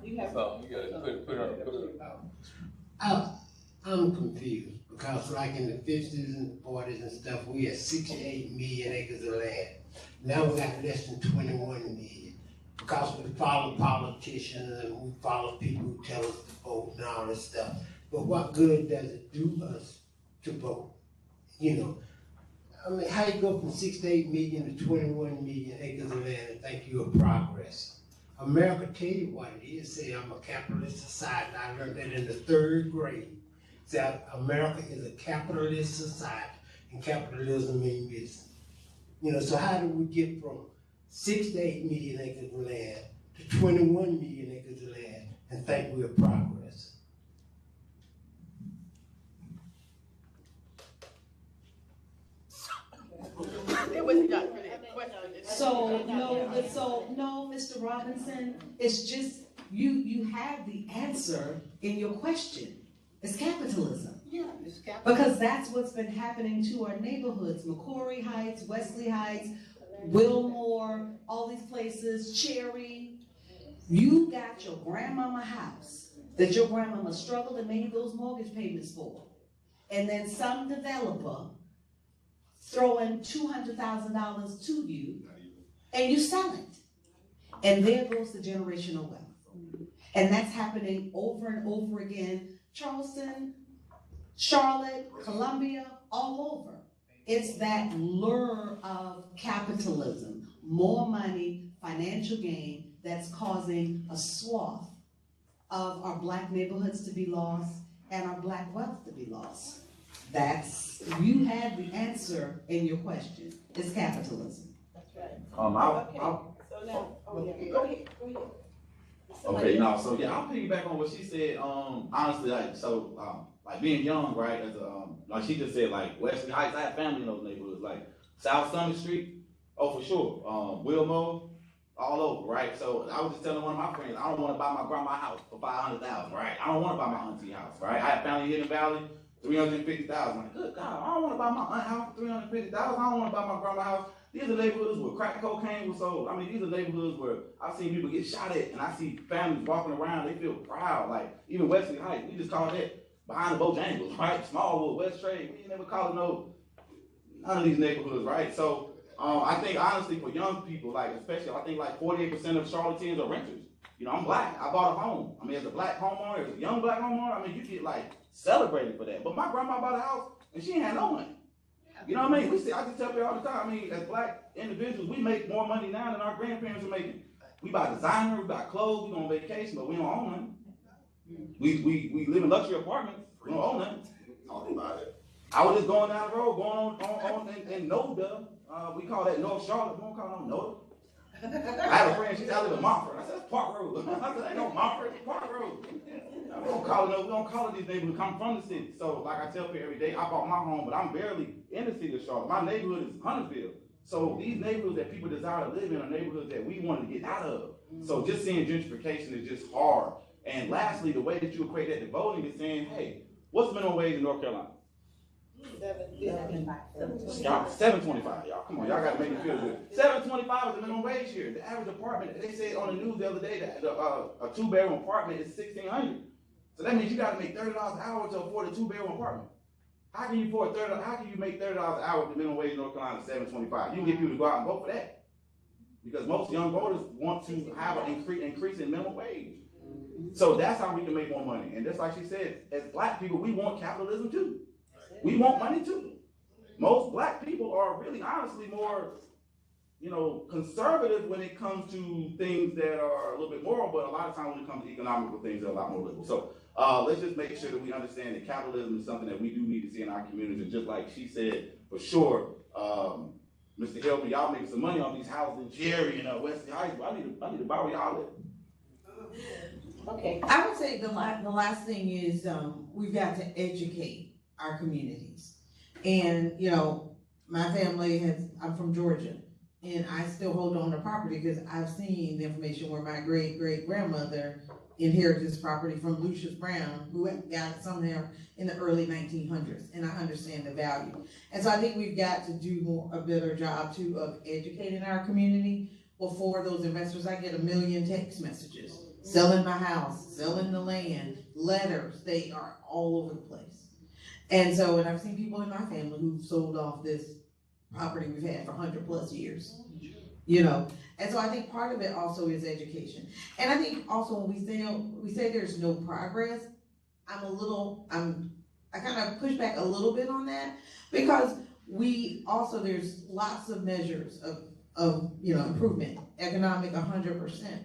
You have. So you gotta put it on. I'm confused, because like in the 50s and 40s and stuff, we had 68 million acres of land. Now we got less than 21 million, because we follow politicians and we follow people who tell us to vote and all this stuff. But what good does it do us to vote? You know, I mean, how you go from 68 million to 21 million acres of land and think you're progress? America tell you what it is. Say I'm a capitalist society. I learned that in the 3rd grade. Say America is a capitalist society, and capitalism means business. You know, so how do we get from 6 to 8 million acres of land to 21 million acres of land and think we're progress? No, Mr. Robinson, it's just, you have the answer in your question. It's capitalism. Yeah, it's capital. Because that's what's been happening to our neighborhoods, McCory Heights, Wesley Heights, Wilmore, all these places, Cherry. You got your grandmama house that your grandmama struggled and made those mortgage payments for. And then some developer throwing $200,000 to you and you sell it. And there goes the generational wealth. And that's happening over and over again. Charleston, Charlotte, Columbia, all over. It's that lure of capitalism, more money, financial gain, that's causing a swath of our black neighborhoods to be lost and our black wealth to be lost. You had the answer in your question. It's capitalism. That's right. So now, go ahead. Okay, no, so yeah, I'll piggyback on what she said. Honestly, like being young, right? As like she just said, like Wesley Heights, I have family in those neighborhoods, like South Summit Street. Oh, for sure. Wilmore, all over, right? So I was just telling one of my friends, I don't want to buy my grandma's house for $500,000, right? I don't want to buy my auntie house, right? I have family in Hidden Valley, $350,000. Like, good God, I don't want to buy my aunt house for $350,000. I don't want to buy my grandma's house. These are neighborhoods where crack cocaine was sold. I mean, these are neighborhoods where I've seen people get shot at, and I see families walking around. They feel proud. Like even Wesley Heights, we just call that behind the Bojangles, right? Smallwood, West Trade. We never call it none of these neighborhoods, right? So I think honestly for young people, like especially, I think like 48% of Charlotteans are renters. You know, I'm black. I bought a home. I mean, as a black homeowner, as a young black homeowner, I mean, you get like celebrated for that. But my grandma bought a house, and she ain't had no money. You know what I mean? I just tell people all the time, I mean, as black individuals, we make more money now than our grandparents are making. We buy designer, we buy clothes, we go on vacation, but we don't own nothing. We live in luxury apartments, we don't own nothing. Talk about it. I was just going down the road, going on in Noda. We call that North Charlotte, we don't call it Noda. I have a friend, she said, I live in Montford. I said, that's Park Road. I said, ain't no Montford, it's Park Road. We don't call it these neighborhoods, come from the city. So like I tell people every day, I bought my home, but I'm barely in the city of Charlotte. My neighborhood is Huntersville. So these neighborhoods that people desire to live in are neighborhoods that we want to get out of. So just seeing gentrification is just hard. And lastly, the way that you equate that to voting is saying, hey, what's the minimum wage in North Carolina? Y'all, $7.25, y'all. Come on, y'all gotta make it feel good. $7.25 is the minimum wage here. The average apartment, they said on the news the other day that a 2-bedroom apartment is $1,600. So that means you gotta make $30 an hour to afford a 2-bedroom apartment. How can you make $30 an hour if the minimum wage in North Carolina is $7.25? You can get people to go out and vote for that. Because most young voters want to have an increase in minimum wage. So that's how we can make more money. And just like she said, as black people, we want capitalism too. We want money too. Most black people are really honestly more, conservative when it comes to things that are a little bit moral, but a lot of times when it comes to economical things, they're a lot more liberal. So let's just make sure that we understand that capitalism is something that we do need to see in our communities. And just like she said, for sure, Mr. Helper, y'all making some money on these houses in Cherry and Wesley Heights. I need to borrow y'all it. Okay. I would say the last thing is, we've got to educate our communities. And, you know, my family I'm from Georgia, and I still hold on to property because I've seen the information where my great-great-grandmother inherited this property from Lucius Brown, who got it somewhere in the early 1900s, and I understand the value. And so I think we've got to do a better job too of educating our community before those investors. I get 1 million text messages, selling my house, selling the land, letters, they are all over the place. And so, and I've seen people in my family who've sold off this property we've had for 100+ years, you know. And so I think part of it also is education. And I think also when we say there's no progress, I kind of push back a little bit on that, because there's lots of measures of you know, improvement, economic 100%.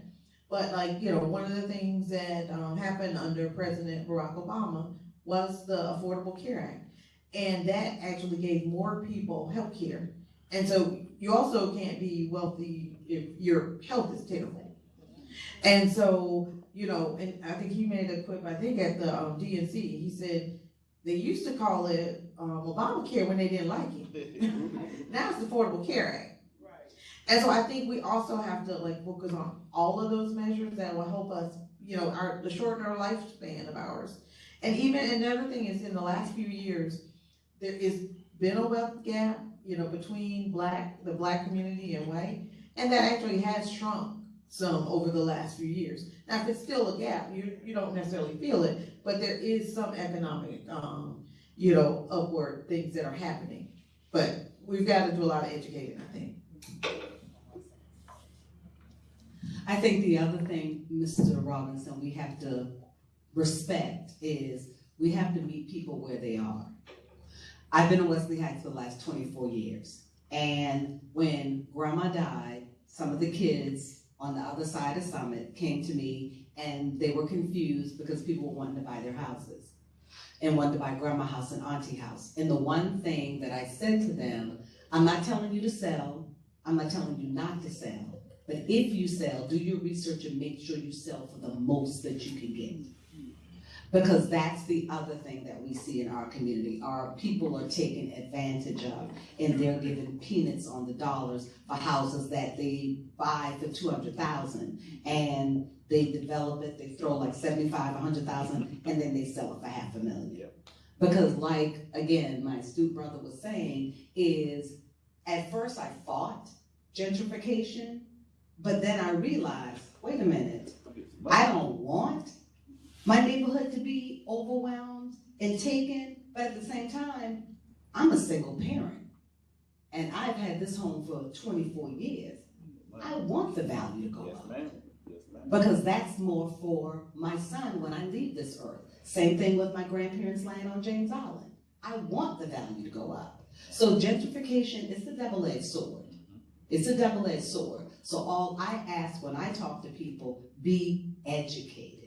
But like, you know, one of the things that happened under President Barack Obama was the Affordable Care Act. And that actually gave more people health care. And so you also can't be wealthy if your health is terrible. And so, you know, and I think he made a quip, I think at the DNC, he said they used to call it Obamacare when they didn't like it. Now it's the Affordable Care Act. And so I think we also have to like focus on all of those measures that will help us, you know, the shorten our lifespan of ours. And even another thing is, in the last few years, there has been a wealth gap, you know, between the black community and white, and that actually has shrunk some over the last few years. Now, if it's still a gap, you don't necessarily feel it, but there is some economic, you know, upward things that are happening. But we've got to do a lot of educating, I think. I think the other thing, Mr. Robinson, we have to respect is we have to meet people where they are. I've been in Wesley Heights for the last 24 years. And when Grandma died, some of the kids on the other side of Summit came to me, and they were confused because people were wanting to buy their houses and wanted to buy Grandma house and Auntie house. And the one thing that I said to them, I'm not telling you to sell, I'm not telling you not to sell, but if you sell, do your research and make sure you sell for the most that you can get. Because that's the other thing that we see in our community. Our people are taken advantage of, and they're given peanuts on the dollars for houses that they buy for $200,000, and they develop it, they throw like 75, 100,000, and then they sell it for $500,000. Yep. Because like, again, my astute brother was saying, is at first I fought gentrification, but then I realized, wait a minute, I don't want my neighborhood to be overwhelmed and taken, but at the same time, I'm a single parent, and I've had this home for 24 years. I want the value to go up. Yes, ma'am. Because that's more for my son when I leave this earth. Same thing with my grandparents' land on James Island. I want the value to go up. So gentrification is the double-edged sword. It's a double-edged sword. So all I ask when I talk to people, be educated.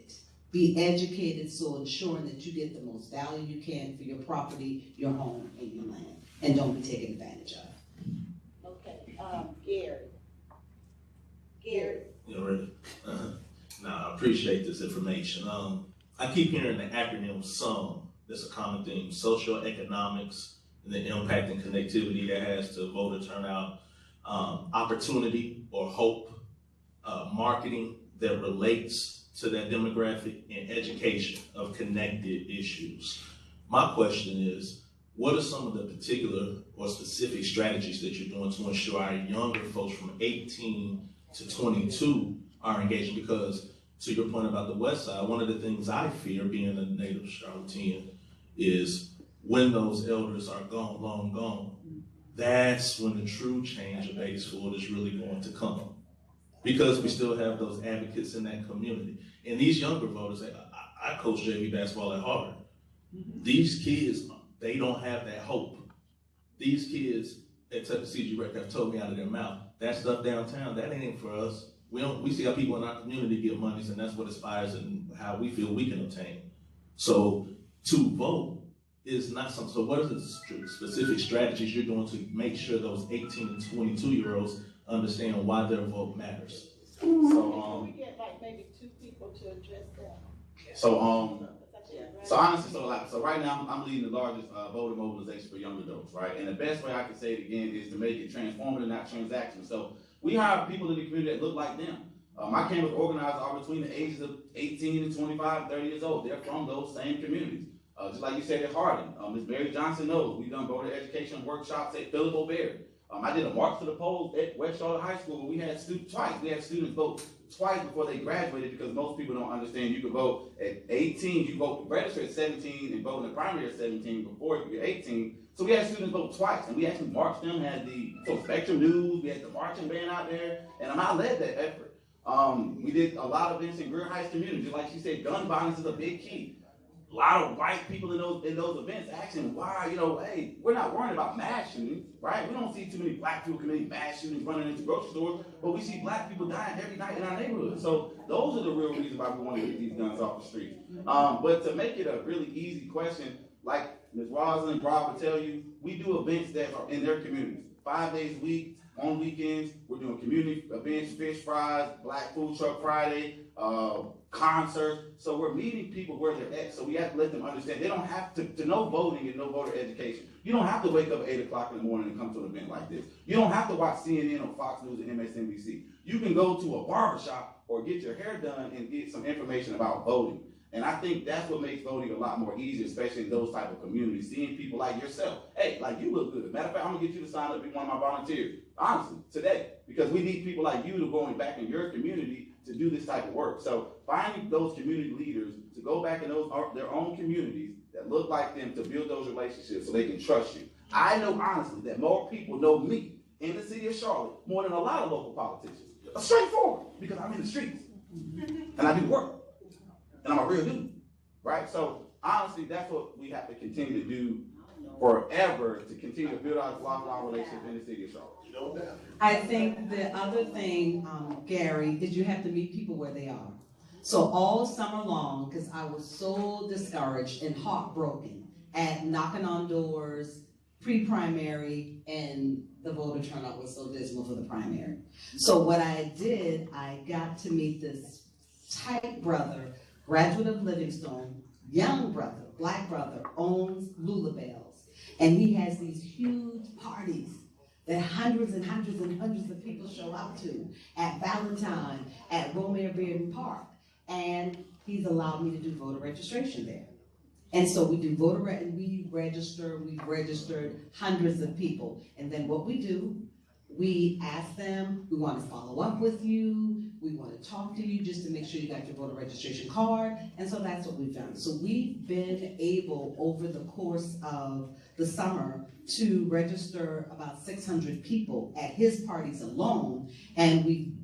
Be educated, so ensuring that you get the most value you can for your property, your home, and your land, and don't be taken advantage of. Okay, Gary. You already? Now, I appreciate this information. I keep hearing the acronym SOME. That's a common theme: social economics, and the impact and connectivity that has to voter turnout, opportunity or hope, marketing that relates to that demographic, and education of connected issues. My question is, what are some of the particular or specific strategies that you're doing to ensure our younger folks from 18 to 22 are engaging? Because to your point about the West Side, one of the things I fear, being a native Charlottean, is when those elders are gone, long gone, that's when the true change of Batesville is really going to come. Because we still have those advocates in that community. And these younger voters, I coach JV basketball at Harvard. These kids, they don't have that hope. These kids at Tuckasegee Rec have told me out of their mouth, that stuff downtown, that ain't for us. We see how people in our community get monies, and that's what inspires and how we feel we can obtain. So to vote is not something. So what are the specific strategies you're doing to make sure those 18 and 22-year-olds understand why their vote matters? So we get like maybe 2 people to address that? so honestly, so right now I'm leading the largest voter mobilization for young adults, right? And the best way I can say it again is to make it transformative, not transactional. So we hire people in the community that look like them. My campus organizers are between the ages of 18 and 25, 30 years old. They're from those same communities. Just like you said at Harding, Ms. Mary Johnson knows we've done voter education workshops at Philip O'Berry. I did a march to the polls at West Charlotte High School, but we had students vote twice before they graduated, because most people don't understand you can vote at 18, you vote register at 17 and vote in the primary at 17 before you're 18. So we had students vote twice, and we actually marched them, had the Spectrum News, we had the marching band out there, and I led that effort. We did a lot of events in Greer Heights community. Just like she said, gun violence is a big key. A lot of white people in those events asking why, hey, we're not worrying about mass shootings, right? We don't see too many black people committing mass shootings, running into grocery stores, but we see black people dying every night in our neighborhood. So those are the real reasons why we want to get these guns off the street. But to make it a really easy question, like Ms. Rosalind Rob will tell you, we do events that are in their communities, 5 days a week. On weekends, we're doing community events, fish fries, Black Food Truck Friday, concerts. So we're meeting people where they're at. So we have to let them understand they don't have to know voting and know voter education. You don't have to wake up at 8 o'clock in the morning and come to an event like this. You don't have to watch CNN or Fox News and MSNBC. You can go to a barbershop or get your hair done and get some information about voting. And I think that's what makes voting a lot more easier, especially in those type of communities, seeing people like yourself. Hey, like you look good. Matter of fact, I'm gonna get you to sign up to be one of my volunteers, honestly, today, because we need people like you to go back in your community to do this type of work. So finding those community leaders to go back in their own communities that look like them to build those relationships so they can trust you. I know honestly that more people know me in the city of Charlotte more than a lot of local politicians. Straightforward, because I'm in the streets and I do work. And I'm a real dude, right? So honestly, that's what we have to continue to do forever, to continue to build our lifelong relationships in the city of Charlotte. I think the other thing, Gary, is you have to meet people where they are. So all summer long, because I was so discouraged and heartbroken at knocking on doors, pre-primary, and the voter turnout was so dismal for the primary. So what I did, I got to meet this tight brother, graduate of Livingstone, young brother, black brother, owns Lulabells. And he has these huge parties that hundreds and hundreds and hundreds of people show up to at Valentine, at Romare Bearden Park. And he's allowed me to do voter registration there. And so we do we've registered hundreds of people. And then what we do, we ask them, we want to follow up with you, we want to talk to you just to make sure you got your voter registration card. And so that's what we've done. So we've been able, over the course of the summer, to register about 600 people at his parties alone. And we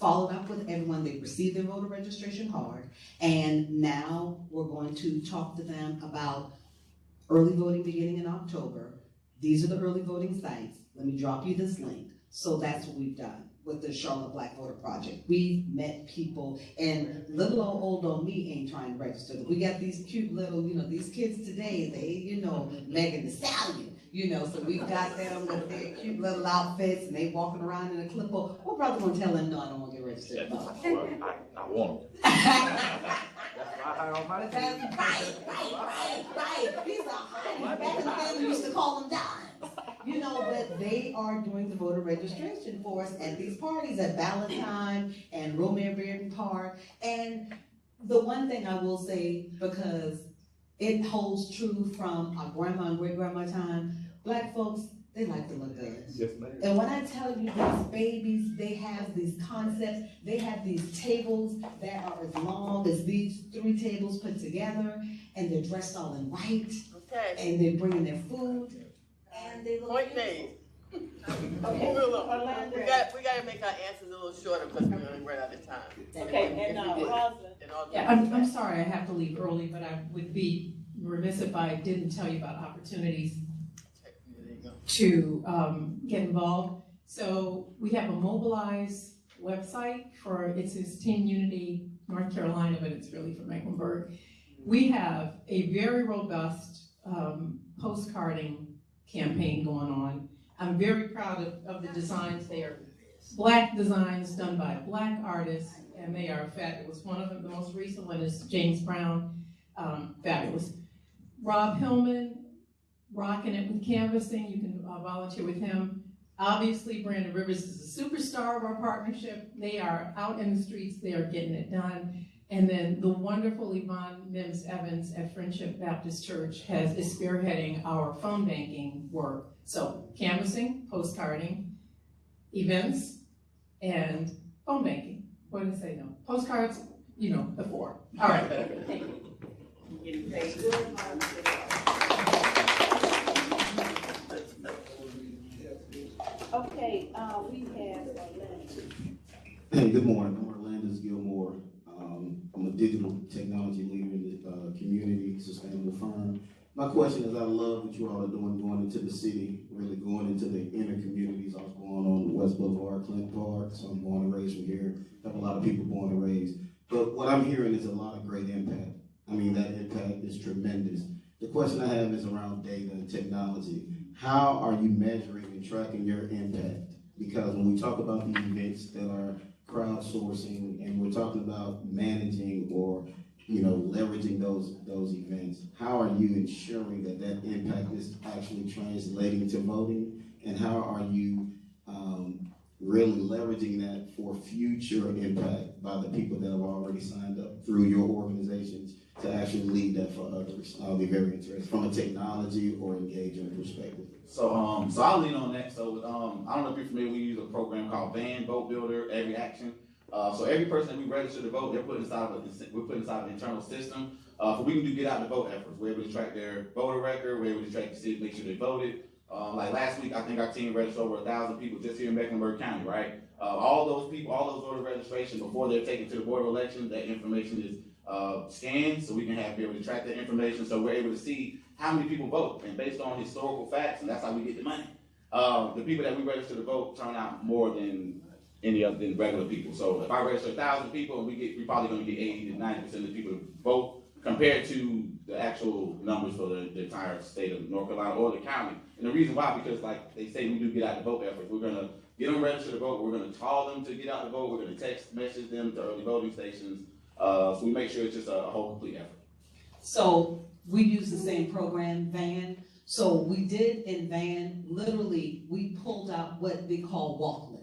followed up with everyone. They received their voter registration card. And now we're going to talk to them about early voting beginning in October. These are the early voting sites. Let me drop you this link. So that's what we've done with the Charlotte Black Voter Project. We've met people, and little old me ain't trying to register. We got these cute little, these kids today, they, Megan Thee Stallion, so we've got them with their cute little outfits, and they walking around in a clipboard. What brother gonna tell them, no, I don't want to get registered? No. I want them. That's right. These are honey. Back in the day, we used to call them dimes. But they are doing the voter registration for us at these parties at Valentine and Romare Bearden Park. And the one thing I will say, because it holds true from our grandma and great-grandma time, black folks, they like to look good. Yes, ma'am. And when I tell you these babies, they have these concepts, they have these tables that are as long as these 3 tables put together, and they're dressed all in white, and they're bringing their food, and they look Point made. Okay. We got to make our answers a little shorter because we're going to run out of time. Okay, and Rosalind. Yeah, I'm sorry I have to leave early, but I would be remiss if I didn't tell you about opportunities to get involved. So we have a Mobilize website it says Team Unity North Carolina, but it's really for Mecklenburg. We have a very robust postcarding campaign going on. I'm very proud of the designs. They are Black designs done by Black artists, and they are fabulous. One of them, the most recent one, is James Brown, fabulous. Rob Hillman, rocking it with canvassing. You can volunteer with him. Obviously, Brandon Rivers is a superstar of our partnership. They are out in the streets. They are getting it done. And then the wonderful Yvonne Mims Evans at Friendship Baptist Church is spearheading our phone banking work. So canvassing, postcarding, events, and phone banking. What did I say? No, postcards. You know, the four. All right. Thank you. Okay, we have Hey, good morning. I'm Orlando Gilmore. I'm a digital technology leader in the community sustainable firm. My question is, I love what you all are doing, going into the city, really going into the inner communities. I was born on West Boulevard, Clint Park, so I'm born and raised from here. Have a lot of people born and raised. But what I'm hearing is a lot of great impact. I mean, that impact is tremendous. The question I have is around data and technology. How are you measuring and tracking your impact? Because when we talk about the events that are crowdsourcing and we're talking about managing or leveraging those events, how are you ensuring that that impact is actually translating to voting? And how are you really leveraging that for future impact by the people that have already signed up through your organizations to actually lead that for others? I'll be very interested from a technology or engagement perspective. So I'll lean on that. So I don't know if you're familiar, we use a program called VAN, Vote Builder, Every Action. So every person that we register to vote, we're put inside of an internal system. For we can do get out the vote efforts. We're able to track their voter record. We're able to track to see, make sure they voted. Like last week, I think our team registered over 1,000 people just here in Mecklenburg County, right? All those people, all those voter registration, before they're taken to the Board of Elections, that information is scanned, so we can be able to track that information, so we're able to see how many people vote. And based on historical facts, and that's how we get the money, the people that we register to vote turn out more than any other than regular people. So if I register 1,000 people, and we're probably going to get 80 to 90% of the people to vote compared to the actual numbers for the entire state of North Carolina or the county. And the reason why, because like they say, we do get out the vote efforts. We're going to get them registered to vote. We're going to call them to get out the vote. We're going to text message them to early voting stations. So we make sure it's just a whole complete effort. So we use the same program, VAN. So we did in VAN, literally, we pulled out what we call walk lists.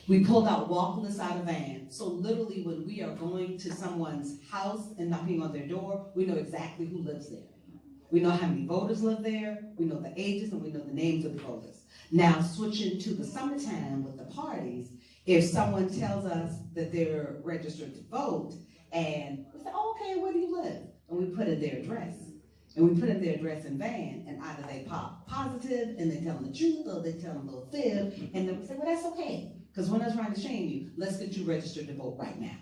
We pulled out walk lists out of VAN. So literally when we are going to someone's house and knocking on their door, we know exactly who lives there. We know how many voters live there, we know the ages, and we know the names of the voters. Now switching to the summertime with the parties, if someone tells us that they're registered to vote, and we say, oh, okay, where do you live? And we put in their address. And we put in their address in VAN, and either they pop positive and they tell them the truth, or they tell them a little fib, and then we say, well, that's okay. Because we're not trying to shame you. Let's get you registered to vote right now.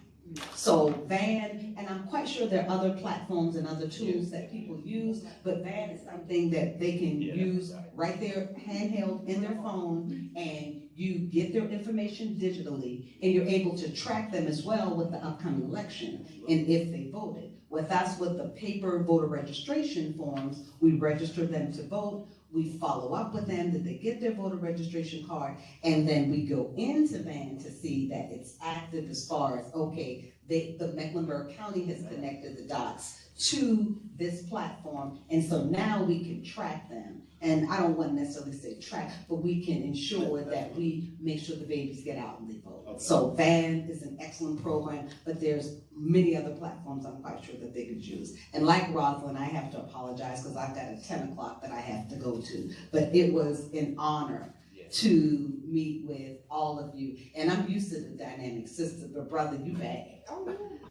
So VAN, and I'm quite sure there are other platforms and other tools that people use, but VAN is something that they can use right there, handheld in their phone, and you get their information digitally, and you're able to track them as well with the upcoming election, and if they voted. With us, with the paper voter registration forms, we register them to vote. We follow up with them, that they get their voter registration card, and then we go into VAN to see that it's active as far as, okay, the Mecklenburg County has connected the dots to this platform, and so now we can track them. And I don't want to necessarily say track, but we can ensure that we make sure the babies get out and they vote. So VAN is an excellent program, but there's many other platforms I'm quite sure that they could use. And like Rosalind, I have to apologize because I've got a 10 o'clock that I have to go to, but it was an honor to meet with all of you. And I'm used to the dynamic system, but brother, you back.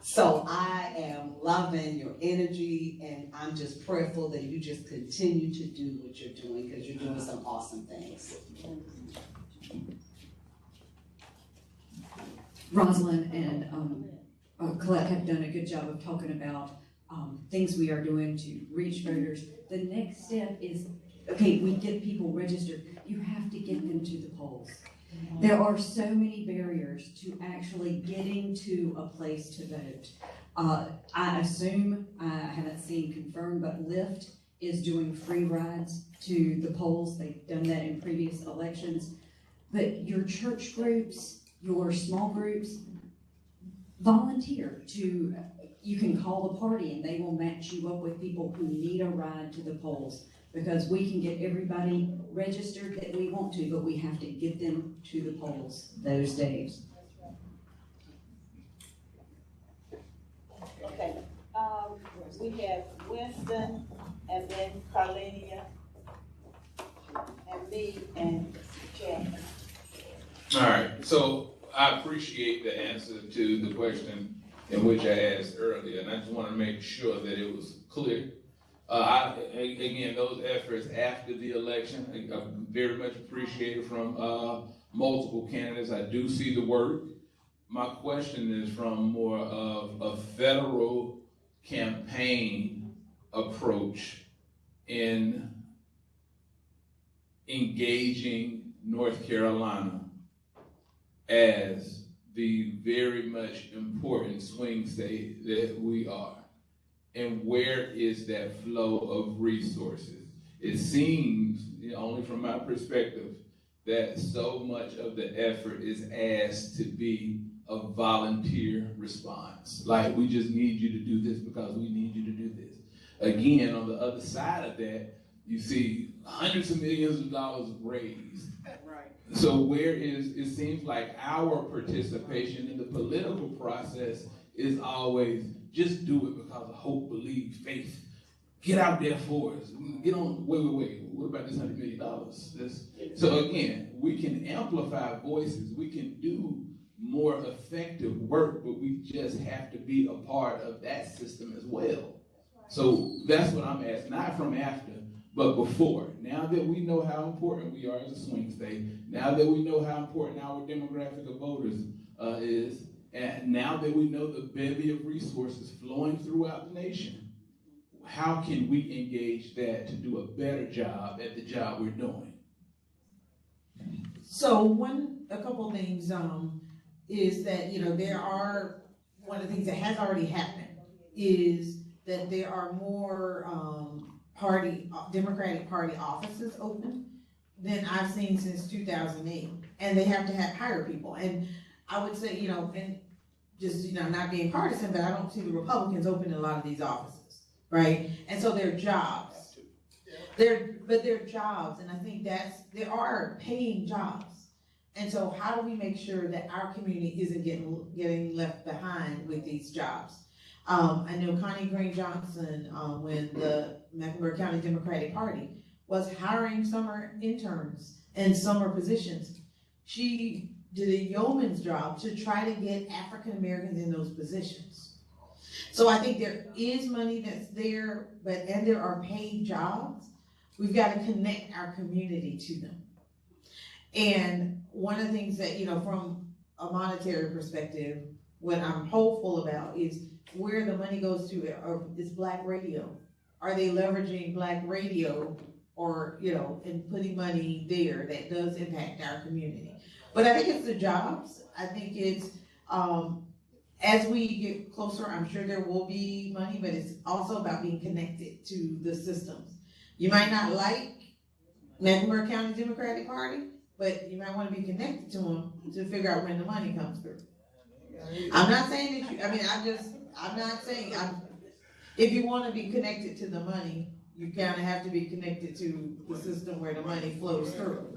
So I am loving your energy, and I'm just prayerful that you just continue to do what you're doing, because you're doing some awesome things. Rosalind and Colette have done a good job of talking about things we are doing to reach voters. The next step is, okay, we get people registered. You have to get them to the polls. There are so many barriers to actually getting to a place to vote. I assume, I haven't seen confirmed, but Lyft is doing free rides to the polls. They've done that in previous elections. But your church groups, your small groups, volunteer to, you can call the party and they will match you up with people who need a ride to the polls. Because we can get everybody registered that we want to, but we have to get them to the polls those days. Okay, we have Winston, and then Carlenia, and me, and Jack. All right, so I appreciate the answer to the question in which I asked earlier, and I just want to make sure that it was clear. Again, those efforts after the election, I very much appreciated from multiple candidates. I do see the work. My question is from more of a federal campaign approach in engaging North Carolina as the very much important swing state that we are. And where is that flow of resources? It seems, only from my perspective, that so much of the effort is asked to be a volunteer response. Like, we just need you to do this because we need you to do this. Again, on the other side of that, you see hundreds of millions of dollars raised. Right. So where is, it seems like our participation in the political process is always just do it because of hope, belief, faith. Get out there for us. Get on, wait. What about this $100 million? So again, we can amplify voices. We can do more effective work, but we just have to be a part of that system as well. So that's what I'm asking, not from after, but before. Now that we know how important we are as a swing state, now that we know how important our demographic of voters is, and now that we know the bevy of resources flowing throughout the nation, how can we engage that to do a better job at the job we're doing? So a couple things is that, there are, one of the things that has already happened is that there are more Democratic Party offices open than I've seen since 2008. And they have to hire people. And I would say, and just, not being partisan, but I don't see the Republicans open a lot of these offices, right? And so they're jobs. They're jobs, and I think there are paying jobs. And so how do we make sure that our community isn't getting left behind with these jobs? I know Connie Green Johnson, when the Mecklenburg County Democratic Party was hiring summer interns and summer positions, she did a yeoman's job to try to get African Americans in those positions. So I think there is money that's there, and there are paid jobs. We've got to connect our community to them. And one of the things that, from a monetary perspective, what I'm hopeful about is where the money goes to is Black radio. Are they leveraging Black radio or, and putting money there that does impact our community? But I think it's the jobs. I think it's, as we get closer, I'm sure there will be money, but it's also about being connected to the systems. You might not like Mecklenburg County Democratic Party, but you might want to be connected to them to figure out when the money comes through. I'm not saying that I'm not saying, if you want to be connected to the money, you kind of have to be connected to the system where the money flows through.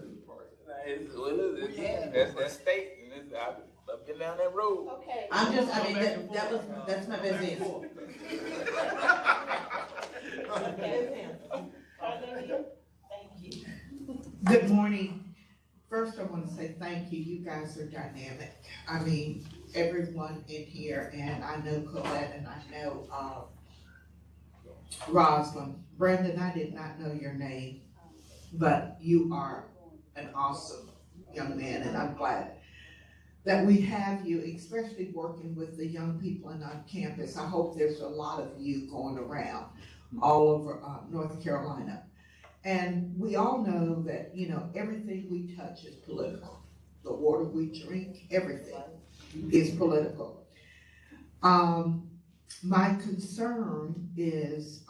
That's state, and I've been down that road. Okay. That's my best answer. Thank you. Good morning. First, I want to say thank you. You guys are dynamic. I mean, everyone in here, and I know Colette and I know Rosalind. Brandon, I did not know your name, but you are an awesome young man, and I'm glad that we have you, especially working with the young people on campus. I hope there's a lot of you going around all over North Carolina. And we all know that, everything we touch is political. The water we drink, everything is political. My concern is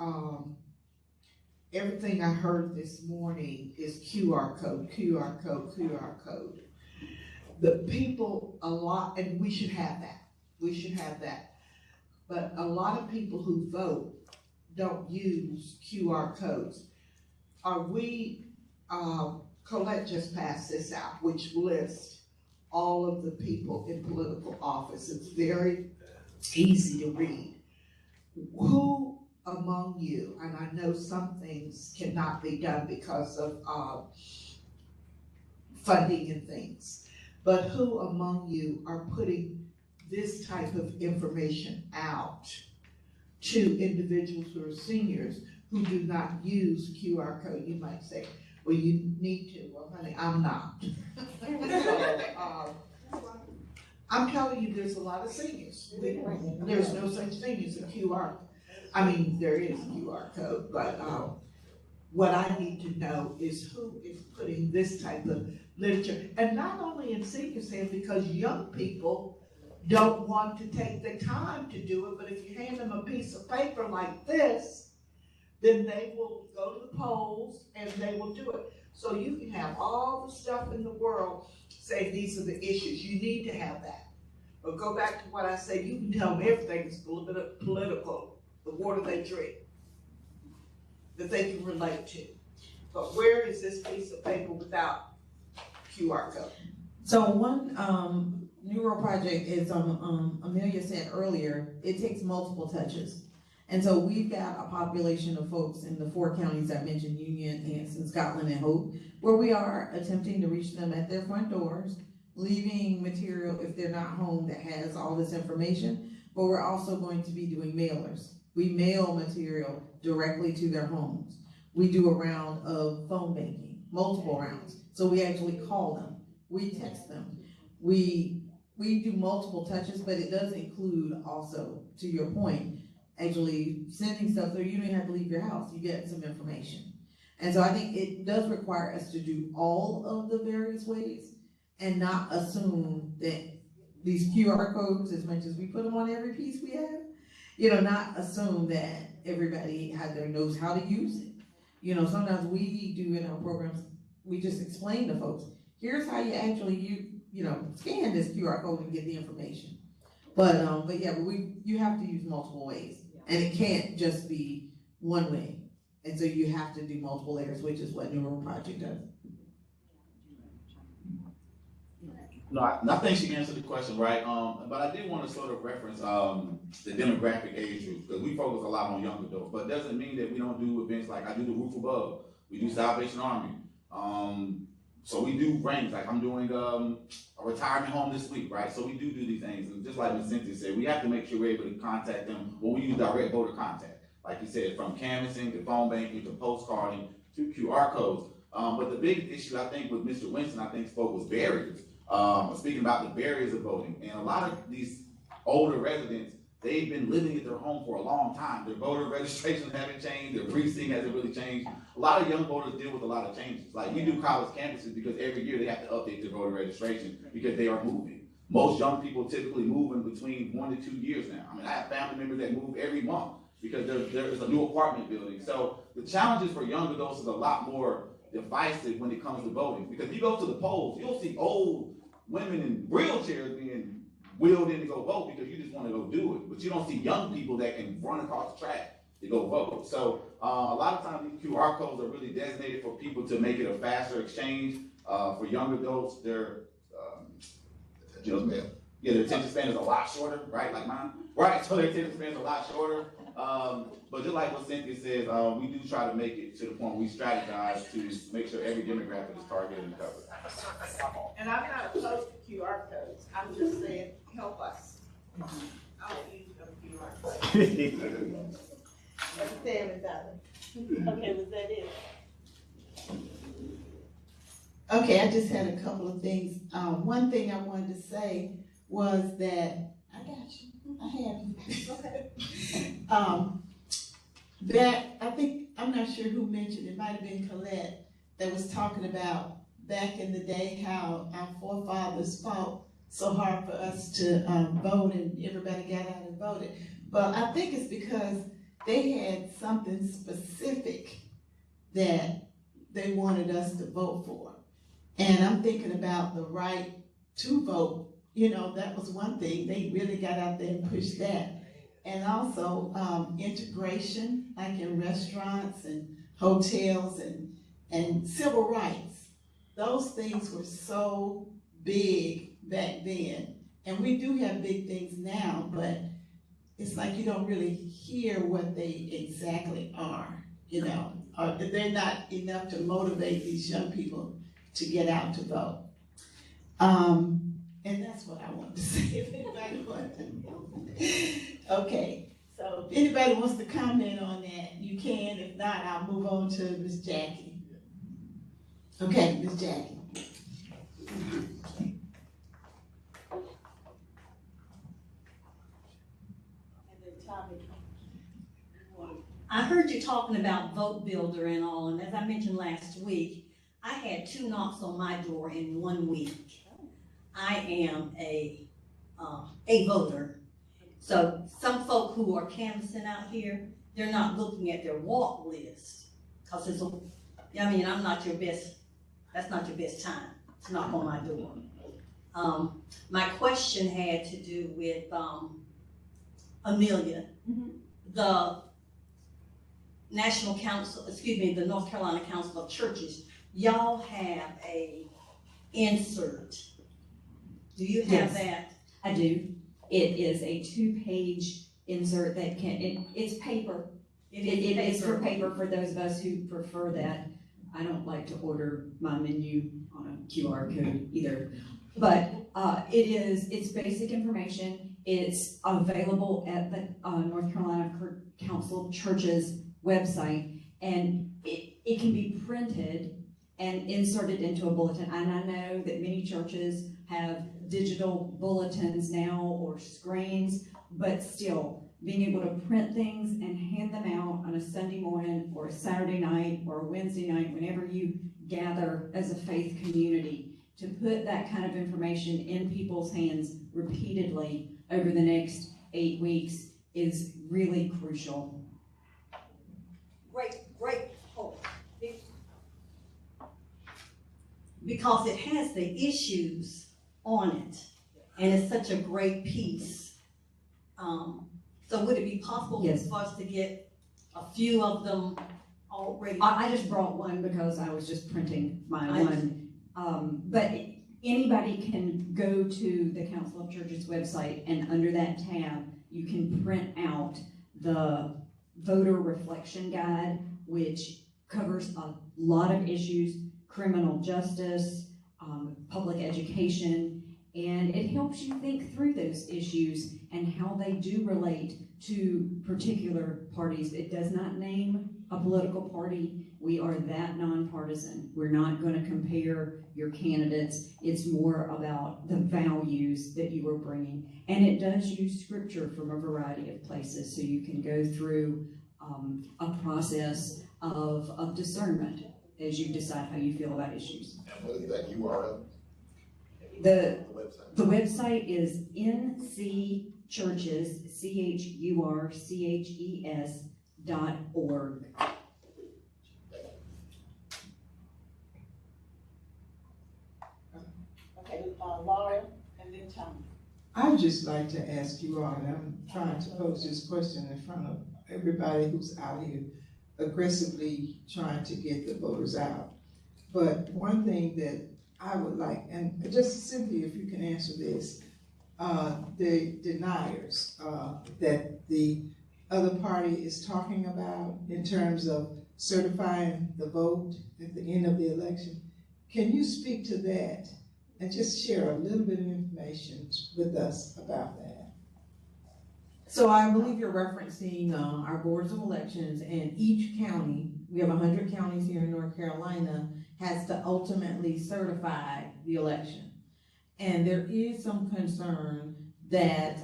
everything I heard this morning is QR code, QR code, QR code. The people, a lot, and we should have that. We should have that. But a lot of people who vote don't use QR codes. Are we, Colette just passed this out, which lists all of the people in political office. It's very easy to read. Who among you, and I know some things cannot be done because of funding and things, but who among you are putting this type of information out to individuals who are seniors who do not use QR code? You might say, well, you need to. Well, honey, I'm not. So, I'm telling you, there's a lot of seniors. There's no such thing as a QR. I mean, there is a QR code, but what I need to know is who is putting this type of literature, and not only in seniors' hands, because young people don't want to take the time to do it, but if you hand them a piece of paper like this, then they will go to the polls and they will do it. So you can have all the stuff in the world say these are the issues. You need to have that. But go back to what I said, you can tell them everything is a little bit political, the water they drink, that they can relate to. But where is this piece of paper without QR code? So one neuro project is, Amelia said earlier, it takes multiple touches. And so we've got a population of folks in the 4 counties I mentioned, Union, Anson, Scotland, and Hope, where we are attempting to reach them at their front doors, leaving material if they're not home that has all this information, but we're also going to be doing mailers. We mail material directly to their homes. We do a round of phone banking, multiple rounds. So we actually call them, we text them. We do multiple touches, but it does include also, to your point, actually sending stuff so you don't even have to leave your house, you get some information. And so I think it does require us to do all of the various ways and not assume that these QR codes, as much as we put them on every piece we have, not assume that everybody knows how to use it. Sometimes we do in our programs, we just explain to folks, here's how you actually scan this QR code and get the information. But you have to use multiple ways, and it can't just be one way. And so you have to do multiple layers, which is what Neuro Project does. No, I think she answered the question right. But I did want to sort of reference the demographic age group, because we focus a lot on young adults. But it doesn't mean that we don't do events like I do the Roof Above. We do Salvation Army. So we do range, like I'm doing a retirement home this week, right? So we do these things. And just like Ms. Cynthia said, we have to make sure we're able to contact them when we use direct voter contact. Like you said, from canvassing to phone banking to postcarding to QR codes. But the big issue, I think, with Mr. Winston, I think, spoke was barriers. Speaking about the barriers of voting. And a lot of these older residents, they've been living at their home for a long time. Their voter registration haven't changed, their precinct hasn't really changed. A lot of young voters deal with a lot of changes. Like we do college campuses because every year they have to update their voter registration because they are moving. Most young people typically move in between 1 to 2 years now. I mean, I have family members that move every month because there is a new apartment building. So the challenges for young adults is a lot more divisive when it comes to voting. Because if you go to the polls, you'll see old women in wheelchairs being wheeled in to go vote because you just want to go do it. But you don't see young people that can run across the track to go vote. So a lot of times these QR codes are really designated for people to make it a faster exchange. For young adults, their attention span is a lot shorter, right? Like mine, right? So their attention span is a lot shorter. But just like what Cynthia says, we do try to make it to the point where we strategize to make sure every demographic is targeted and covered. And I'm not opposed to QR codes. I'm just saying, help us. I don't use them QR codes. Okay, was that it? Okay, I just had a couple of things. One thing I wanted to say was that, I got you, I have you. That, I think, I'm not sure who mentioned, it might have been Colette, that was talking about back in the day how our forefathers fought so hard for us to vote and everybody got out and voted. But I think it's because they had something specific that they wanted us to vote for. And I'm thinking about the right to vote. You know, that was one thing. They really got out there and pushed that. And also integration, like in restaurants and hotels and civil rights. Those things were so big back then. And we do have big things now, but it's like you don't really hear what they exactly are, you know. Or they're not enough to motivate these young people to get out to vote. And that's what I want to say, if anybody wants to. Okay, so if anybody wants to comment on that, you can. If not, I'll move on to Ms. Jackie. Okay, Ms. Jackie. I heard you talking about Vote Builder and all, and as I mentioned last week, I had 2 knocks on my door in 1 week. I am a voter. So some folk who are canvassing out here, they're not looking at their walk list. Cause it's, I mean, I'm not your best, that's not your best time to knock on my door. My question had to do with Amelia. The National Council, the North Carolina Council of Churches, y'all have a insert. Do you have that? I do. It is a 2-page insert that it's paper. It is for paper for those of us who prefer that. I don't like to order my menu on a QR code either. But it's basic information. It's available at the North Carolina Council of Churches website, and it can be printed and inserted into a bulletin. And I know that many churches have digital bulletins now or screens, but still being able to print things and hand them out on a Sunday morning or a Saturday night or a Wednesday night, whenever you gather as a faith community, to put that kind of information in people's hands repeatedly over the next 8 weeks is really crucial. Great hope. Because it has the issues on it, and it's such a great piece. So would it be possible for us to get a few of them already? I just brought one because I was just printing my one. But anybody can go to the Council of Churches website, and under that tab, you can print out the voter reflection guide, which covers a lot of issues: criminal justice, public education, and it helps you think through those issues and how they do relate to particular parties. It does not name a political party. We are that nonpartisan. We're not going to compare your candidates. It's more about the values that you are bringing. And it does use scripture from a variety of places, so you can go through a process of discernment as you decide how you feel about issues. And what is that URL? The website is ncchurches, CHURCHES.org. Okay, Laura and then Tom. I'd just like to ask you all, and I'm trying to pose this question in front of everybody who's out here aggressively trying to get the voters out. But one thing that I would like, and just simply if you can answer this, the deniers that the other party is talking about in terms of certifying the vote at the end of the election. Can you speak to that and just share a little bit of information with us about that? So I believe you're referencing our boards of elections, and each county, we have 100 counties here in North Carolina, has to ultimately certify the election. And there is some concern that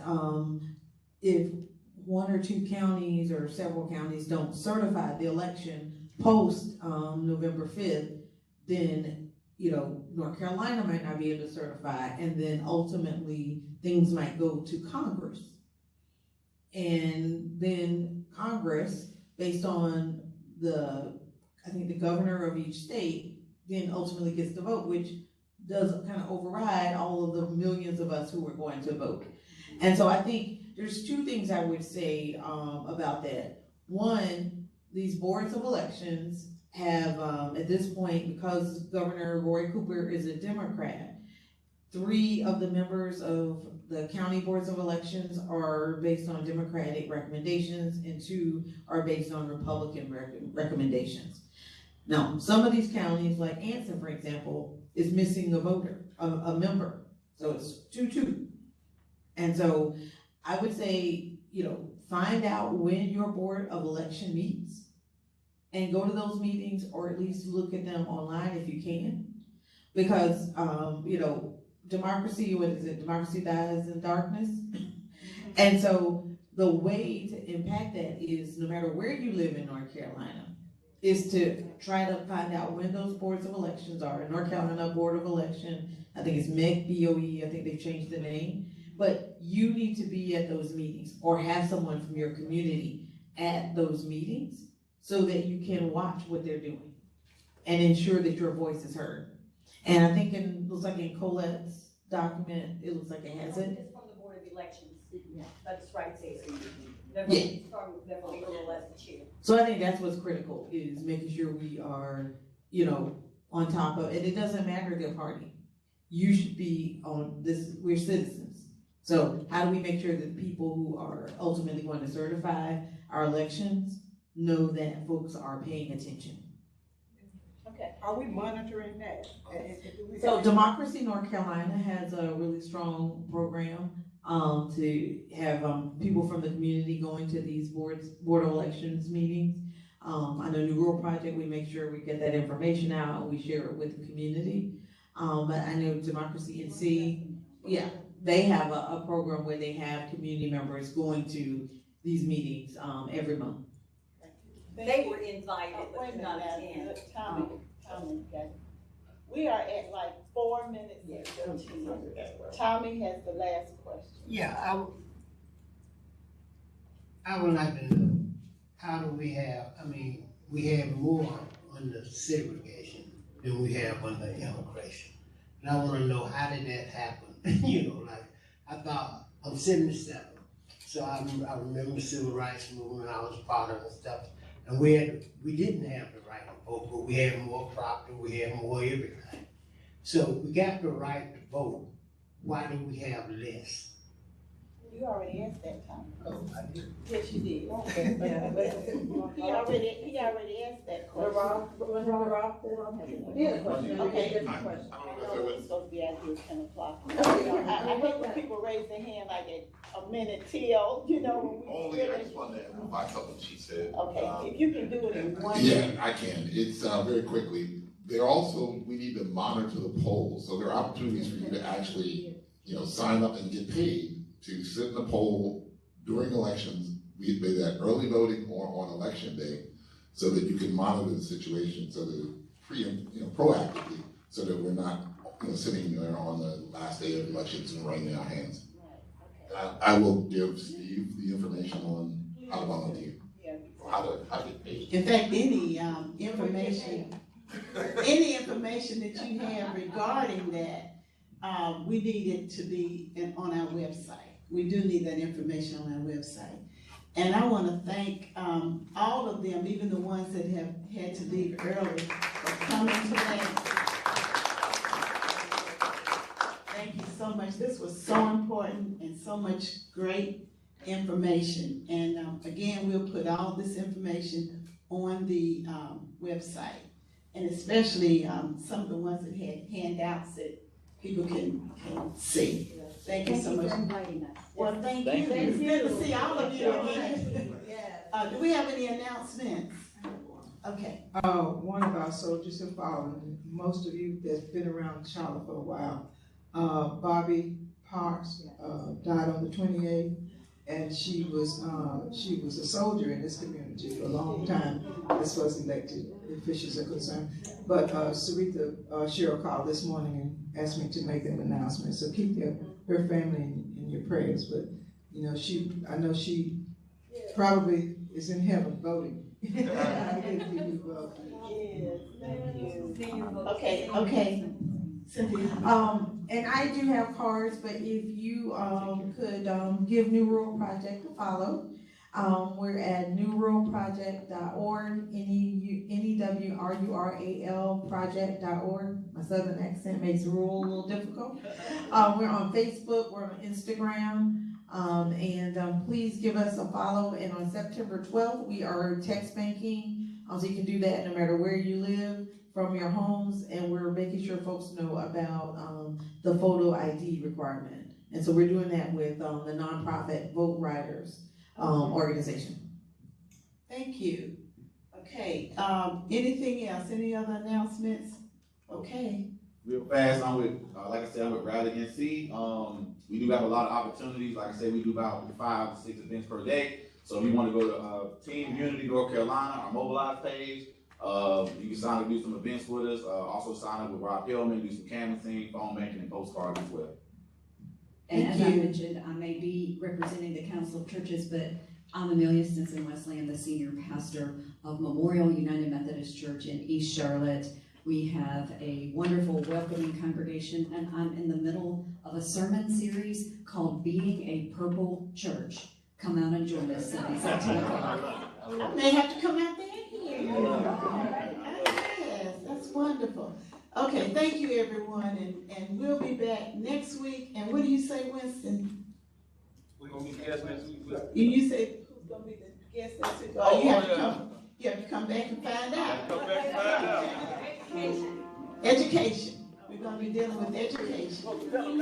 if 1 or 2 counties or several counties don't certify the election post November 5th, then North Carolina might not be able to certify, and then ultimately things might go to Congress. And then Congress, based on the I think the governor of each state then ultimately gets the vote, which does kind of override all of the millions of us who are going to vote. And so I think there's two things I would say about that. One, these boards of elections have, at this point, because Governor Roy Cooper is a Democrat, 3 of the members of the county boards of elections are based on Democratic recommendations, and 2 are based on Republican recommendations. Now, some of these counties, like Anson, for example, is missing a voter, a member. So it's 2-2. And so I would say, find out when your board of election meets and go to those meetings, or at least look at them online if you can. Because, democracy, what is it? Democracy dies in darkness. And so the way to impact that is, no matter where you live in North Carolina, is to try to find out when those boards of elections are. In North Carolina Board of Election, I think it's MEC, BOE, I think they've changed the name. But you need to be at those meetings, or have someone from your community at those meetings, so that you can watch what they're doing and ensure that your voice is heard. And I think looks like in Colette's document, it looks like it has it. It's from the Board of Elections. That's right, Stacey. Yeah. They're from the chair. So I think that's what's critical, is making sure we are, on top of it. It doesn't matter their party. You should be on this, we're citizens. So how do we make sure that the people who are ultimately going to certify our elections know that folks are paying attention? Okay, are we monitoring that? So Democracy North Carolina has a really strong program to have people from the community going to these board of elections meetings. I know New Rural Project, we make sure we get that information out and we share it with the community. But I know Democracy NC, yeah, they have a program where they have community members going to these meetings every month. They were invited, but did not attend. Tommy, okay. We are at like 4 minutes. Yes. Tommy has the last question. Yeah, I would like to know, how do we have, we have more under segregation than we have under immigration. And I want to know, how did that happen? I thought, I'm 77, so I remember the civil rights movement, I was part of and stuff. And we didn't have the right to vote, but we had more property, we had more everything. So we got the right to vote. Why do we have less? You already asked that, Tom. Oh, I did. Yes, you did. Okay. He already asked that question. Yeah, question. Okay. Different question. I know we're supposed to be out here at 10 o'clock. I hate when people raise their hand like at a minute till, when we Only, I just wanted to amplify something she said. Okay, if you can do it in 1 Yeah, minute. I can. It's very quickly. We need to monitor the polls. So there are opportunities for you to actually, sign up and get paid to sit in the poll during elections, be it that early voting or on election day, so that you can monitor the situation, so that proactively, so that we're not, sitting there on the last day of elections and running in our hands. I will give Steve the information on how to volunteer, or how to get paid. In fact, any information that you have regarding that, we need it to be on our website. We do need that information on our website. And I want to thank all of them, even the ones that have had to leave early, for coming today. Thank you so much. This was so important and so much great information. And again, we'll put all this information on the website. And especially some of the ones that had handouts that people can see. Thank you so much. Thank you for inviting us. Well, thank you. It's good to see all of you again. Do we have any announcements? Okay. One of our soldiers have fallen. Most of you that's been around Charlotte for a while. Bobby Parks died on the 28th, and she was a soldier in this community for a long time, as far as elected officials are concerned. But Sarita Cheryl called this morning and asked me to make an announcement. So keep her family in your prayers. But I know she probably is in heaven voting. I get to see you vote. Yes, thank you. Okay. Cynthia. And I do have cards, but if you, could, give New Rural Project a follow. We're at newruralproject.org, NEWRURAL project.org. My southern accent makes rural a little difficult. We're on Facebook, we're on Instagram, and please give us a follow. And on September 12th, we are text banking, so you can do that no matter where you live from your homes, and we're making sure folks know about the photo ID requirement. And so we're doing that with the nonprofit Vote Riders organization. Thank you. Okay, anything else? Any other announcements? Okay. Real fast, I'm with, like I said, I'm with Rally NC. We do have a lot of opportunities. Like I said, we do about 5 to 6 events per day. So if you want to go to Team Unity North Carolina, our Mobilize page, you can sign up, do some events with us. Also sign up with Rob Hillman, do some canvassing, phone banking, and postcards as well. And as I mentioned, I may be representing the Council of Churches, but I'm Amelia Stinson-Wesley. I'm the senior pastor of Memorial United Methodist Church in East Charlotte. We have a wonderful welcoming congregation, and I'm in the middle of a sermon series called Being a Purple Church. Come out and join us Sundays at 2 o'clock. I may have to come out there and hear you. Yes, that's wonderful. Okay, thank you everyone, and we'll be back next week. And what do you say, Winston? We're gonna be guests next week. You say who's gonna be the guest next week? Oh, you have to come back and find out. Come back and find out. Education. We're gonna be dealing with education. Okay.